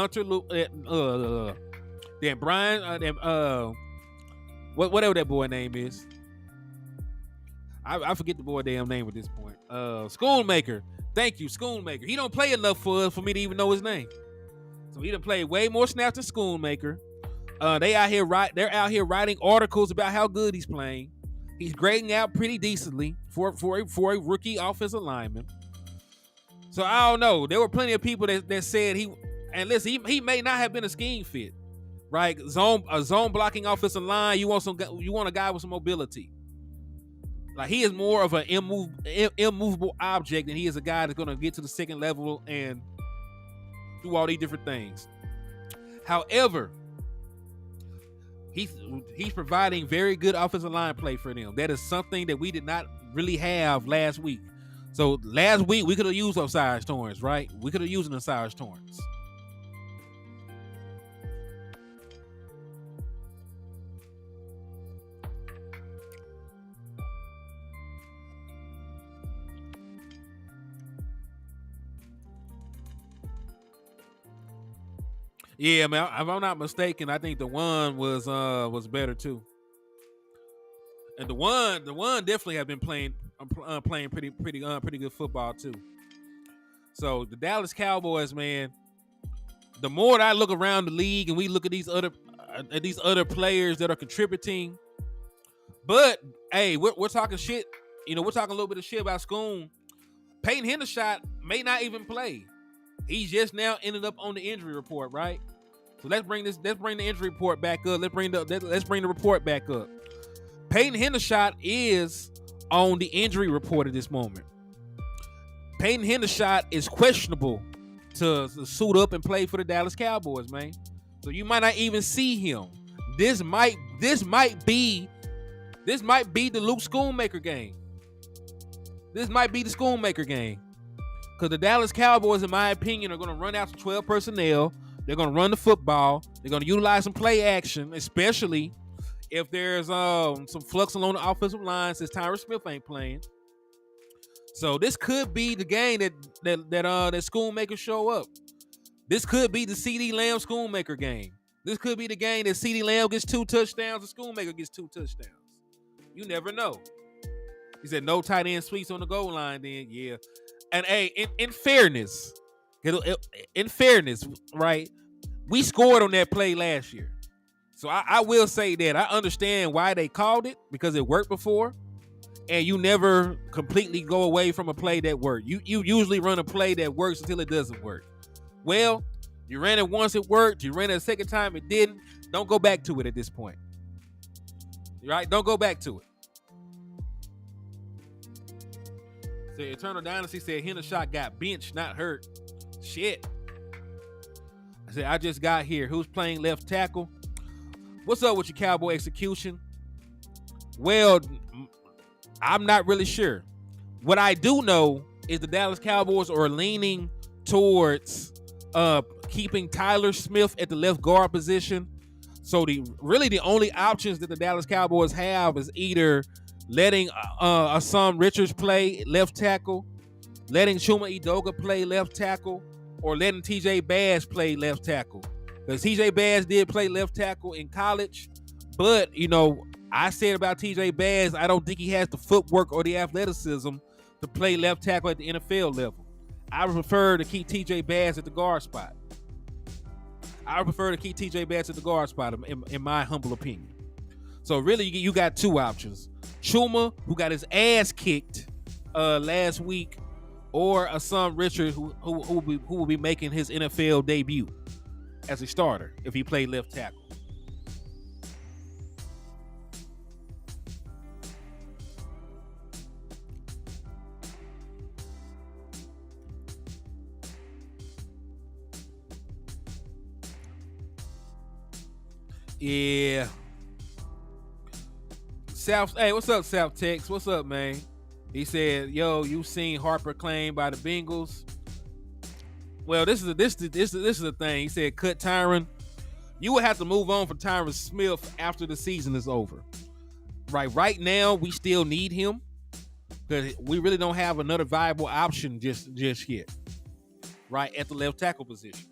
than Brian, whatever that boy name is. I forget the boy damn name at this point. Schoonmaker. Thank you, Schoonmaker. He don't play enough for me to even know his name. So he done played way more snaps than Schoonmaker. They're out here writing articles about how good he's playing. He's grading out pretty decently for a rookie offensive lineman. So I don't know. There were plenty of people that said he may not have been a scheme fit, right? A zone blocking offensive line. You want a guy with some mobility. Like he is more of an immovable object than he is a guy that's going to get to the second level and do all these different things. However, he's providing very good offensive line play for them. That is something that we did not really have last week. So last week we could have used Osiris Torrance, right? We could have used an Osiris Torrance. Yeah, man. If I'm not mistaken, I think the one was better too. And the one definitely have been playing pretty good football too. So the Dallas Cowboys, man. The more that I look around the league and we look at these other players that are contributing, but hey, we're talking shit. We're talking a little bit of shit about Schoon. Peyton Hendershot may not even play. He's just now ended up on the injury report, right? So let's bring the injury report back up. Let's bring the report back up. Peyton Hendershot is on the injury report at this moment. Peyton Hendershot is questionable to suit up and play for the Dallas Cowboys, man. So you might not even see him. This might be the Luke Schoonmaker game. This might be the Schoonmaker game. Because the Dallas Cowboys, in my opinion, are going to run out some 12 personnel. They're going to run the football. They're going to utilize some play action, especially if there's some flux along the offensive line since Tyron Smith ain't playing. So this could be the game that Schoonmaker show up. This could be the CeeDee Lamb Schoonmaker game. This could be the game that CeeDee Lamb gets 2 touchdowns and Schoonmaker gets 2 touchdowns. You never know. He said no tight end sweeps on the goal line then. Yeah. And hey, in fairness, right? We scored on that play last year. So I will say that I understand why they called it, because it worked before. And you never completely go away from a play that worked. You usually run a play that works until it doesn't work. Well, you ran it once, it worked. You ran it a second time, it didn't. Don't go back to it at this point. Right? Don't go back to it. So Eternal Dynasty said Hendershot got benched, not hurt. Shit. I said, I just got here. Who's playing left tackle? What's up with your Cowboy execution? Well, I'm not really sure. What I do know is the Dallas Cowboys are leaning towards keeping Tyler Smith at the left guard position. So the only options that the Dallas Cowboys have is either letting Assam Richards play left tackle, letting Chuma Edoga play left tackle, or letting TJ Bass play left tackle. Because TJ Bass did play left tackle in college, but I said about TJ Bass, I don't think he has the footwork or the athleticism to play left tackle at the NFL level. I prefer to keep TJ Bass at the guard spot. In my humble opinion. So really, you got two options: Chuma, who got his ass kicked last week, or Asan Richard, who will be making his NFL debut as a starter if he played left tackle. Yeah. Hey, what's up, South Tex? What's up, man? He said, "Yo, you seen Harper claimed by the Bengals?" Well, this is the thing. He said, "Cut Tyron. You would have to move on from Tyron Smith after the season is over. Right now, we still need him because we really don't have another viable option just yet. Right at the left tackle position.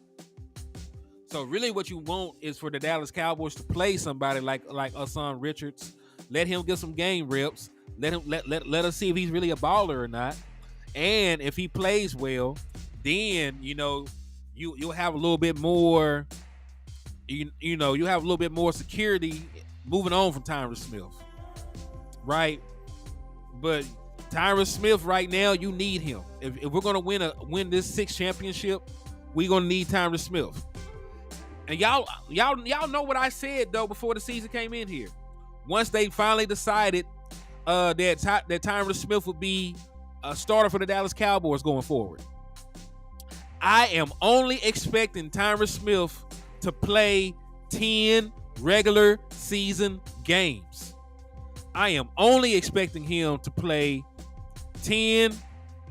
So really, what you want is for the Dallas Cowboys to play somebody like Asan Richards. Let him get some game reps. Let us see if he's really a baller or not. And if he plays well, then you'll have a little bit more. You have a little bit more security moving on from Tyron Smith, right? But Tyron Smith right now, you need him. If we're gonna win this 6th championship, we're gonna need Tyron Smith. And y'all know what I said though before the season came in here. Once they finally decided that Tyron Smith would be a starter for the Dallas Cowboys going forward, I am only expecting Tyron Smith to play 10 regular season games. I am only expecting him to play 10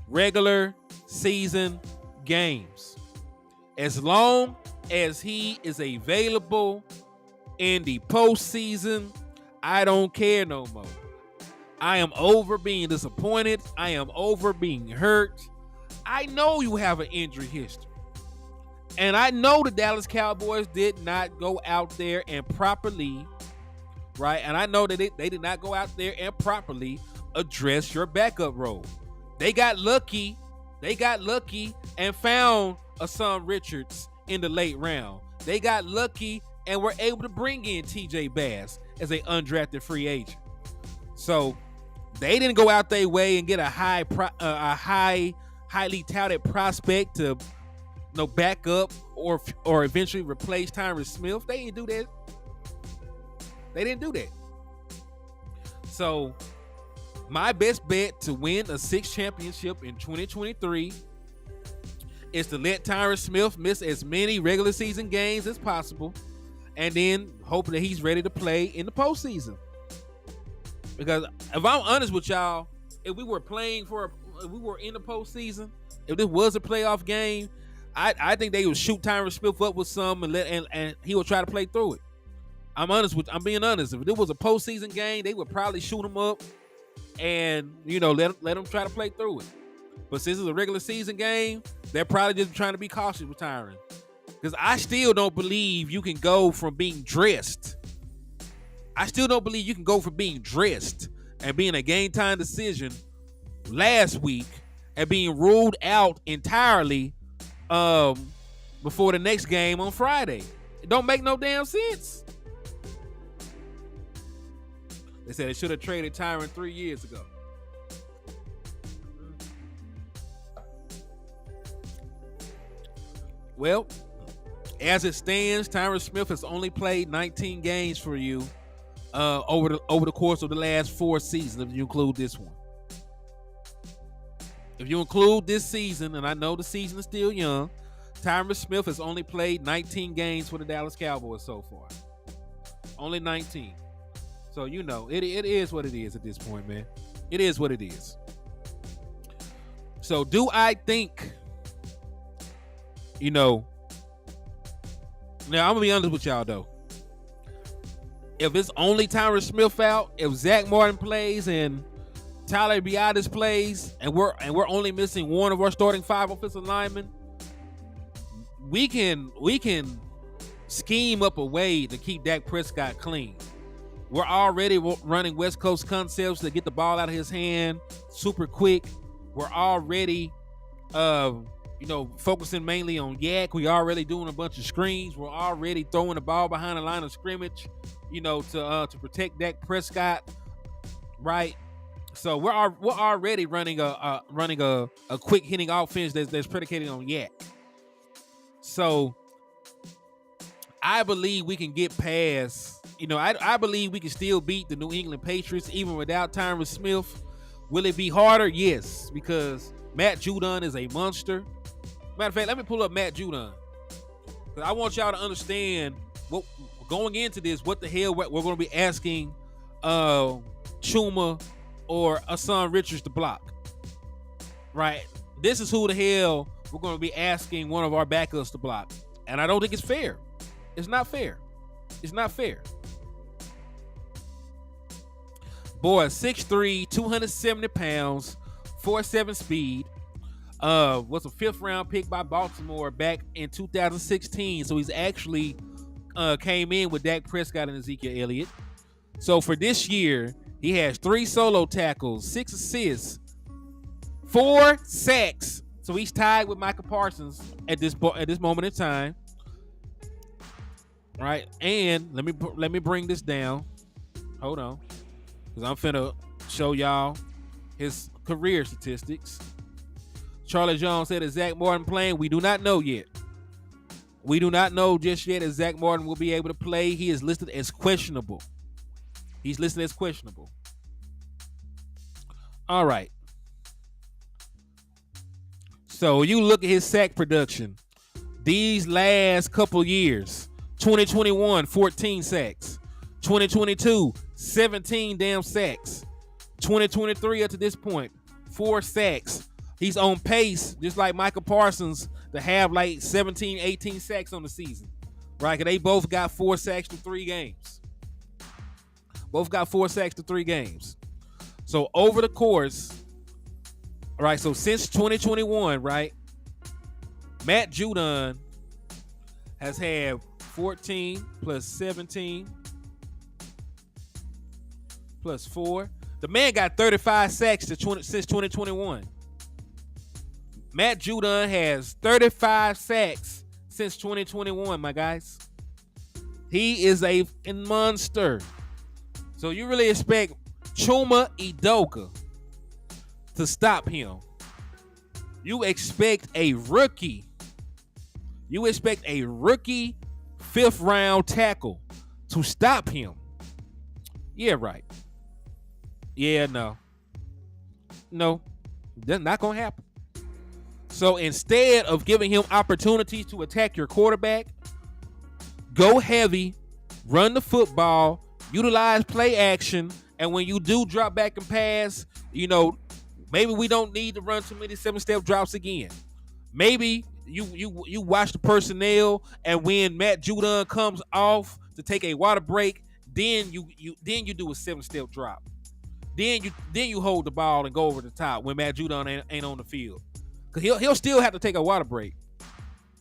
regular season games. As long as he is available in the postseason, I don't care no more. I am over being disappointed. I am over being hurt. I know you have an injury history. And I know the Dallas Cowboys did not go out there and properly, right? And I know that they did not go out there and properly address your backup role. They got lucky and found Asan Richards in the late round. They got lucky and were able to bring in TJ Bass as an undrafted free agent. So they didn't go out their way and get a highly touted prospect to back up or eventually replace Tyron Smith. They didn't do that. So my best bet to win a 6th championship in 2023 is to let Tyron Smith miss as many regular season games as possible, and then hope that he's ready to play in the postseason. Because if I'm honest with y'all, if we were in the postseason, if this was a playoff game, I think they would shoot Tyron Smith up with some and he would try to play through it. I'm being honest. If it was a postseason game, they would probably shoot him up and let him try to play through it. But since it's a regular season game, they're probably just trying to be cautious with Tyron. Because I still don't believe you can go from being dressed. And being a game time decision last week and being ruled out entirely before the next game on Friday. It don't make no damn sense. They said they should have traded Tyron 3 years ago. Well, as it stands, Tyron Smith has only played 19 games for you over the course of the last 4 seasons, if you include this one. If you include this season, and I know the season is still young, Tyron Smith has only played 19 games for the Dallas Cowboys so far. Only 19. So, it is what it is at this point, man. It is what it is. So, do I think, now I'm going to be honest with y'all, though. If it's only Tyron Smith out, if Zach Martin plays and Tyler Biadasz plays, and we're only missing one of our starting 5 offensive linemen, we can scheme up a way to keep Dak Prescott clean. We're already running West Coast concepts to get the ball out of his hand super quick. We're already, focusing mainly on yak. We already doing a bunch of screens. We're already throwing the ball behind the line of scrimmage, to protect Dak Prescott, right? So we're already running a quick hitting offense that's predicated on yak. So I believe we can get past. I believe we can still beat the New England Patriots even without Tyron Smith. Will it be harder? Yes, because Matt Judon is a monster. Matter of fact, let me pull up Matt Judon. I want y'all to understand what going into this, what the hell we're going to be asking Chuma or Hassan Richards to block. Right? This is who the hell we're going to be asking one of our backups to block. And I don't think it's fair. It's not fair. It's not fair. Boy, 6'3", 270 pounds, 4.7 speed. Was a 5th round pick by Baltimore back in 2016. So he's actually came in with Dak Prescott and Ezekiel Elliott. So for this year, he has 3 solo tackles, 6 assists, 4 sacks. So he's tied with Micah Parsons at this moment in time. Right, and let me bring this down. Hold on, because I'm finna show y'all his career statistics. Charlie Jones said, is Zach Martin playing? We do not know yet. We do not know just yet if Zach Martin will be able to play. He is listed as questionable. He's listed as questionable. All right. So you look at his sack production. These last couple years. 2021, 14 sacks. 2022, 17 damn sacks. 2023 up to this point, 4 sacks. He's on pace, just like Micah Parsons, to have like 17, 18 sacks on the season. Right? Because they both got 4 sacks to 3 games. Both got 4 sacks to 3 games. So over the course, all right, so since 2021, right, Matt Judon has had 14 plus 17 plus 4. The man got 35 sacks since 2021. Matt Judon has 35 sacks since 2021, my guys. He is a monster. So you really expect Chuma Edoga to stop him. You expect a rookie. You expect a rookie 5th round tackle to stop him. Yeah, right. Yeah, no. No, that's not going to happen. So instead of giving him opportunities to attack your quarterback, go heavy, run the football, utilize play action, and when you do drop back and pass, maybe we don't need to run too many 7-step drops again. Maybe you watch the personnel, and when Matt Judon comes off to take a water break, then you do a 7-step drop. Then you hold the ball and go over the top when Matt Judon ain't on the field, because he'll still have to take a water break.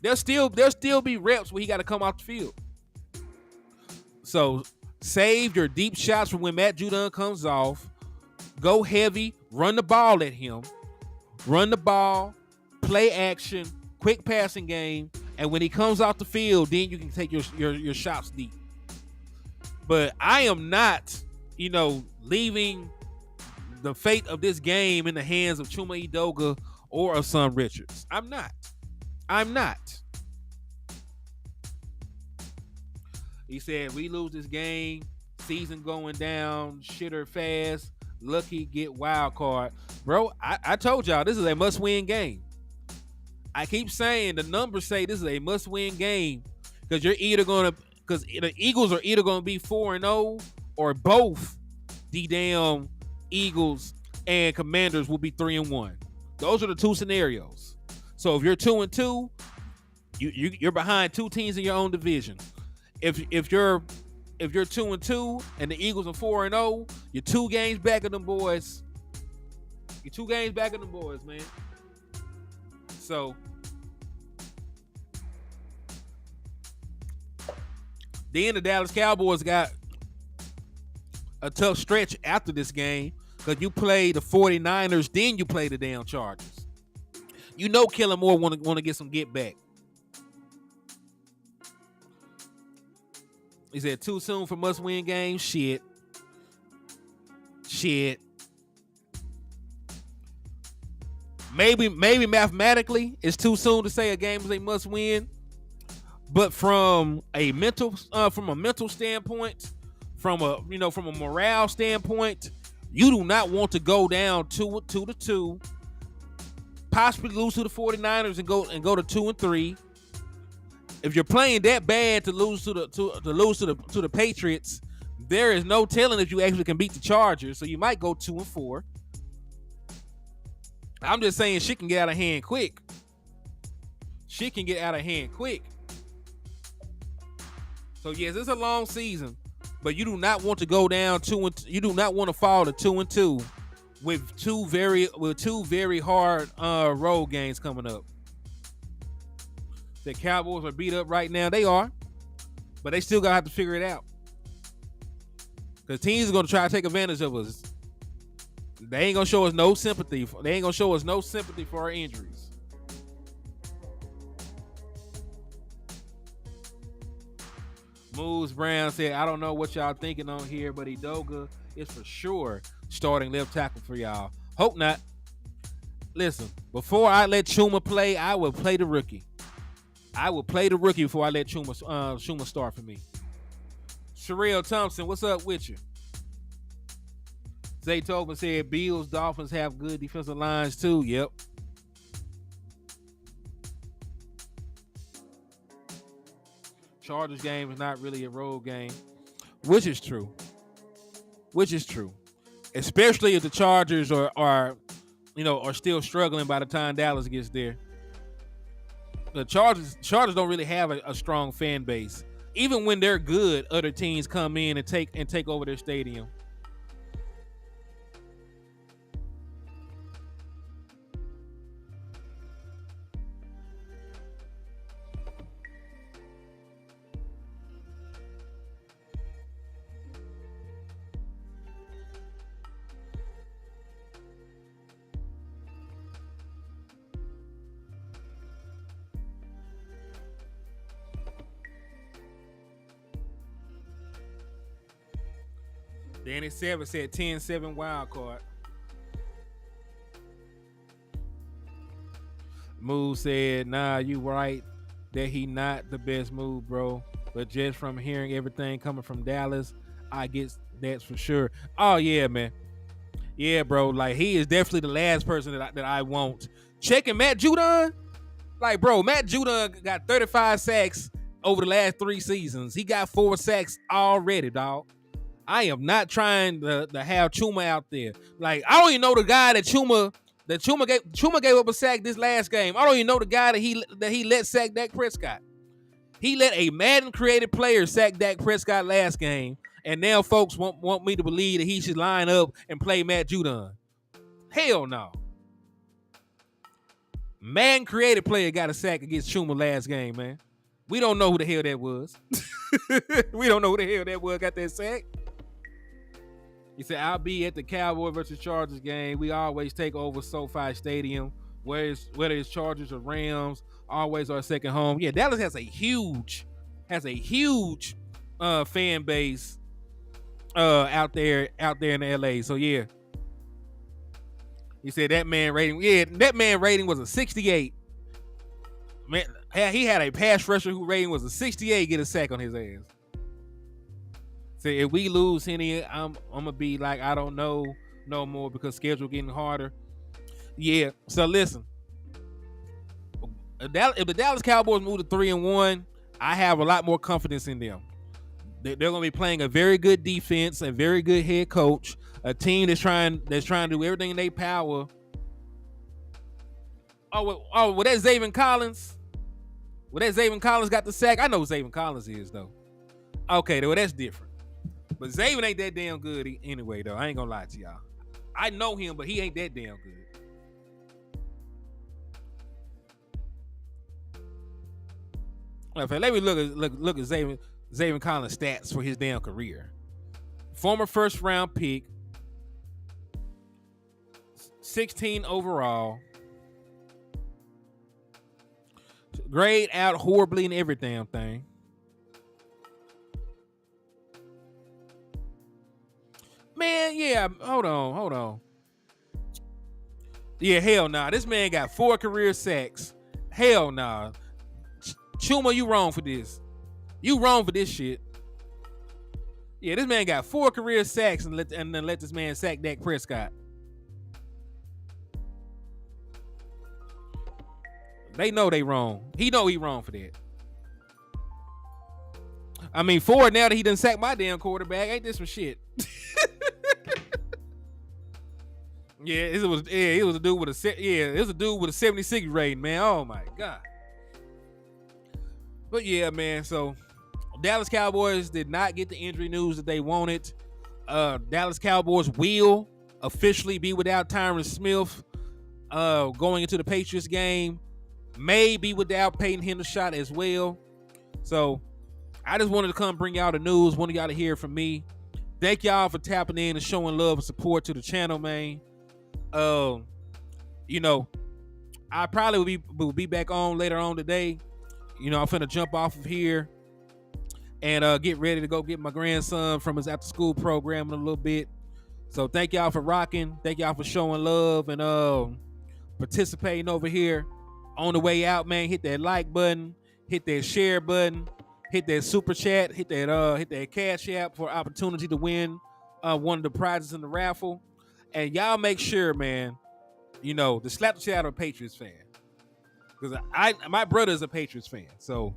There'll still be reps where he got to come off the field. So save your deep shots for when Matt Judon comes off. Go heavy, run the ball at him, run the ball, play action, quick passing game, and when he comes off the field, then you can take your shots deep. But I am not, leaving the fate of this game in the hands of Chuma Edoga or of Hassan Richards. I'm not. He said, we lose this game, season going down, shitter fast, lucky get wild card. Bro, I told y'all this is a must-win game. I keep saying the numbers say this is a must-win game because the Eagles are either going to be 4-0 or both the damn Eagles and Commanders will be 3-1. Those are the 2 scenarios. So if you're 2-2, you're behind 2 teams in your own division. If you're 2-2 and the Eagles are 4-0, you're 2 games back of them boys. You're 2 games back of them boys, man. So then the Dallas Cowboys got a tough stretch after this game because you play the 49ers, then you play the damn Chargers. You know Kellen Moore want to get some get back. He said too soon for must-win games. Shit. Maybe mathematically it's too soon to say a game is a must-win, but from a mental standpoint, from a morale standpoint, you do not want to go down 2-2, possibly lose to the 49ers and go to 2-3. If you're playing that bad to lose to the Patriots, there is no telling if you actually can beat the Chargers. So you might go 2-4. I'm just saying shit can get out of hand quick. So yes, it's a long season, but you do not want to go down you do not want to fall to 2-2 with two very hard road games coming up. The Cowboys are beat up right now. They are, but they still gotta have to figure it out. Because teams are gonna try to take advantage of us. They ain't gonna show us no sympathy. For our injuries. Moves Brown said, I don't know what y'all thinking on here, but Edoga is for sure starting left tackle for y'all. Hope not. Listen, before I let Chuma play, I will play the rookie. Before I let Chuma start for me. Sherelle Thompson, what's up with you? Zay Tobin said Bills, Dolphins have good defensive lines too. Yep. Chargers game is not really a road game, which is true. Especially if the Chargers are still struggling by the time Dallas gets there. The Chargers don't really have a strong fan base. Even when they're good, other teams come in and take over their stadium. Danny Seven said 10-7 wild card. Move said, nah, you right that he not the best move, bro. But just from hearing everything coming from Dallas, I guess that's for sure. Oh, yeah, man. Yeah, bro. Like, he is definitely the last person that I want. Checking Matt Judon? Like, bro, Matt Judon got 35 sacks over the last 3 seasons. He got 4 sacks already, dog. I am not trying to have Chuma out there. Like, I don't even know the guy that Chuma gave up a sack this last game. I don't even know the guy that he let sack Dak Prescott. He let a Madden created player sack Dak Prescott last game, and now folks want me to believe that he should line up and play Matt Judon. Hell no. Madden created player got a sack against Chuma last game, man. We don't know who the hell that was. Got that sack. He said, I'll be at the Cowboy versus Chargers game. We always take over SoFi Stadium. Whether it's Chargers or Rams, always our second home. Yeah, Dallas has a huge fan base out there in LA. So yeah. He said that man rating was a 68. Man, he had a pass rusher who rating was a 68 get a sack on his ass. Say if we lose Henny, I'm gonna be like, I don't know no more because schedule getting harder. Yeah. So listen, if the Dallas Cowboys move to 3-1, I have a lot more confidence in them. They're gonna be playing a very good defense, a very good head coach, a team that's trying to do everything in their power. Well, that Zaven Collins? Well, that Zaven Collins got the sack? I know who Zaven Collins is though. Okay, well that's different. But Zaven ain't that damn good anyway, though. I ain't gonna lie to y'all. I know him, but he ain't that damn good. Okay, let me look at Zaven Collins' stats for his damn career. former first round pick, 16 overall, grade out horribly in every damn thing. Man, yeah, hold on. Yeah, hell nah. This man got 4 career sacks. Hell nah. Chuma, you wrong for this. You wrong for this shit. Yeah, this man got 4 career sacks and then let this man sack Dak Prescott. They know they wrong. He know he wrong for that. I mean, 4 now that he done sacked my damn quarterback. Ain't this some shit? Yeah, it was a dude with a 76 rating, man. Oh my god. But yeah, man. So Dallas Cowboys did not get the injury news that they wanted. Dallas Cowboys will officially be without Tyron Smith going into the Patriots game. May be without Peyton Hendershot as well. So I just wanted to come bring y'all the news. Wanted y'all to hear from me. Thank y'all for tapping in and showing love and support to the channel, man. You know, I probably will be back on later on today. You know, I'm finna jump off of here and get ready to go get my grandson from his after school program in a little bit. So thank y'all for rocking. Thank y'all for showing love and participating over here. On the way out, man, hit that like button, hit that share button, hit that super chat, hit that cash app for opportunity to win one of the prizes in the raffle. And y'all make sure, man, you know, to slap the shit out of a Patriots fan. Because my brother is a Patriots fan. So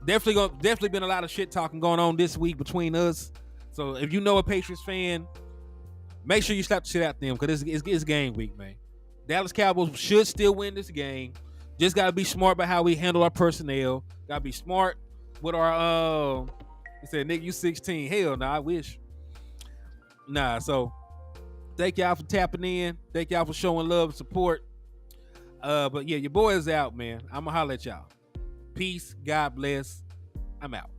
definitely been a lot of shit talking going on this week between us. So if you know a Patriots fan, make sure you slap the shit out them because it's game week, man. Dallas Cowboys should still win this game. Just gotta be smart about how we handle our personnel. Gotta be smart with our he said, nigga, you 16. Hell nah, I wish. Nah, so thank y'all for tapping in. Thank y'all for showing love and support. But yeah, your boy is out, man. I'ma holler at y'all. Peace. God bless. I'm out.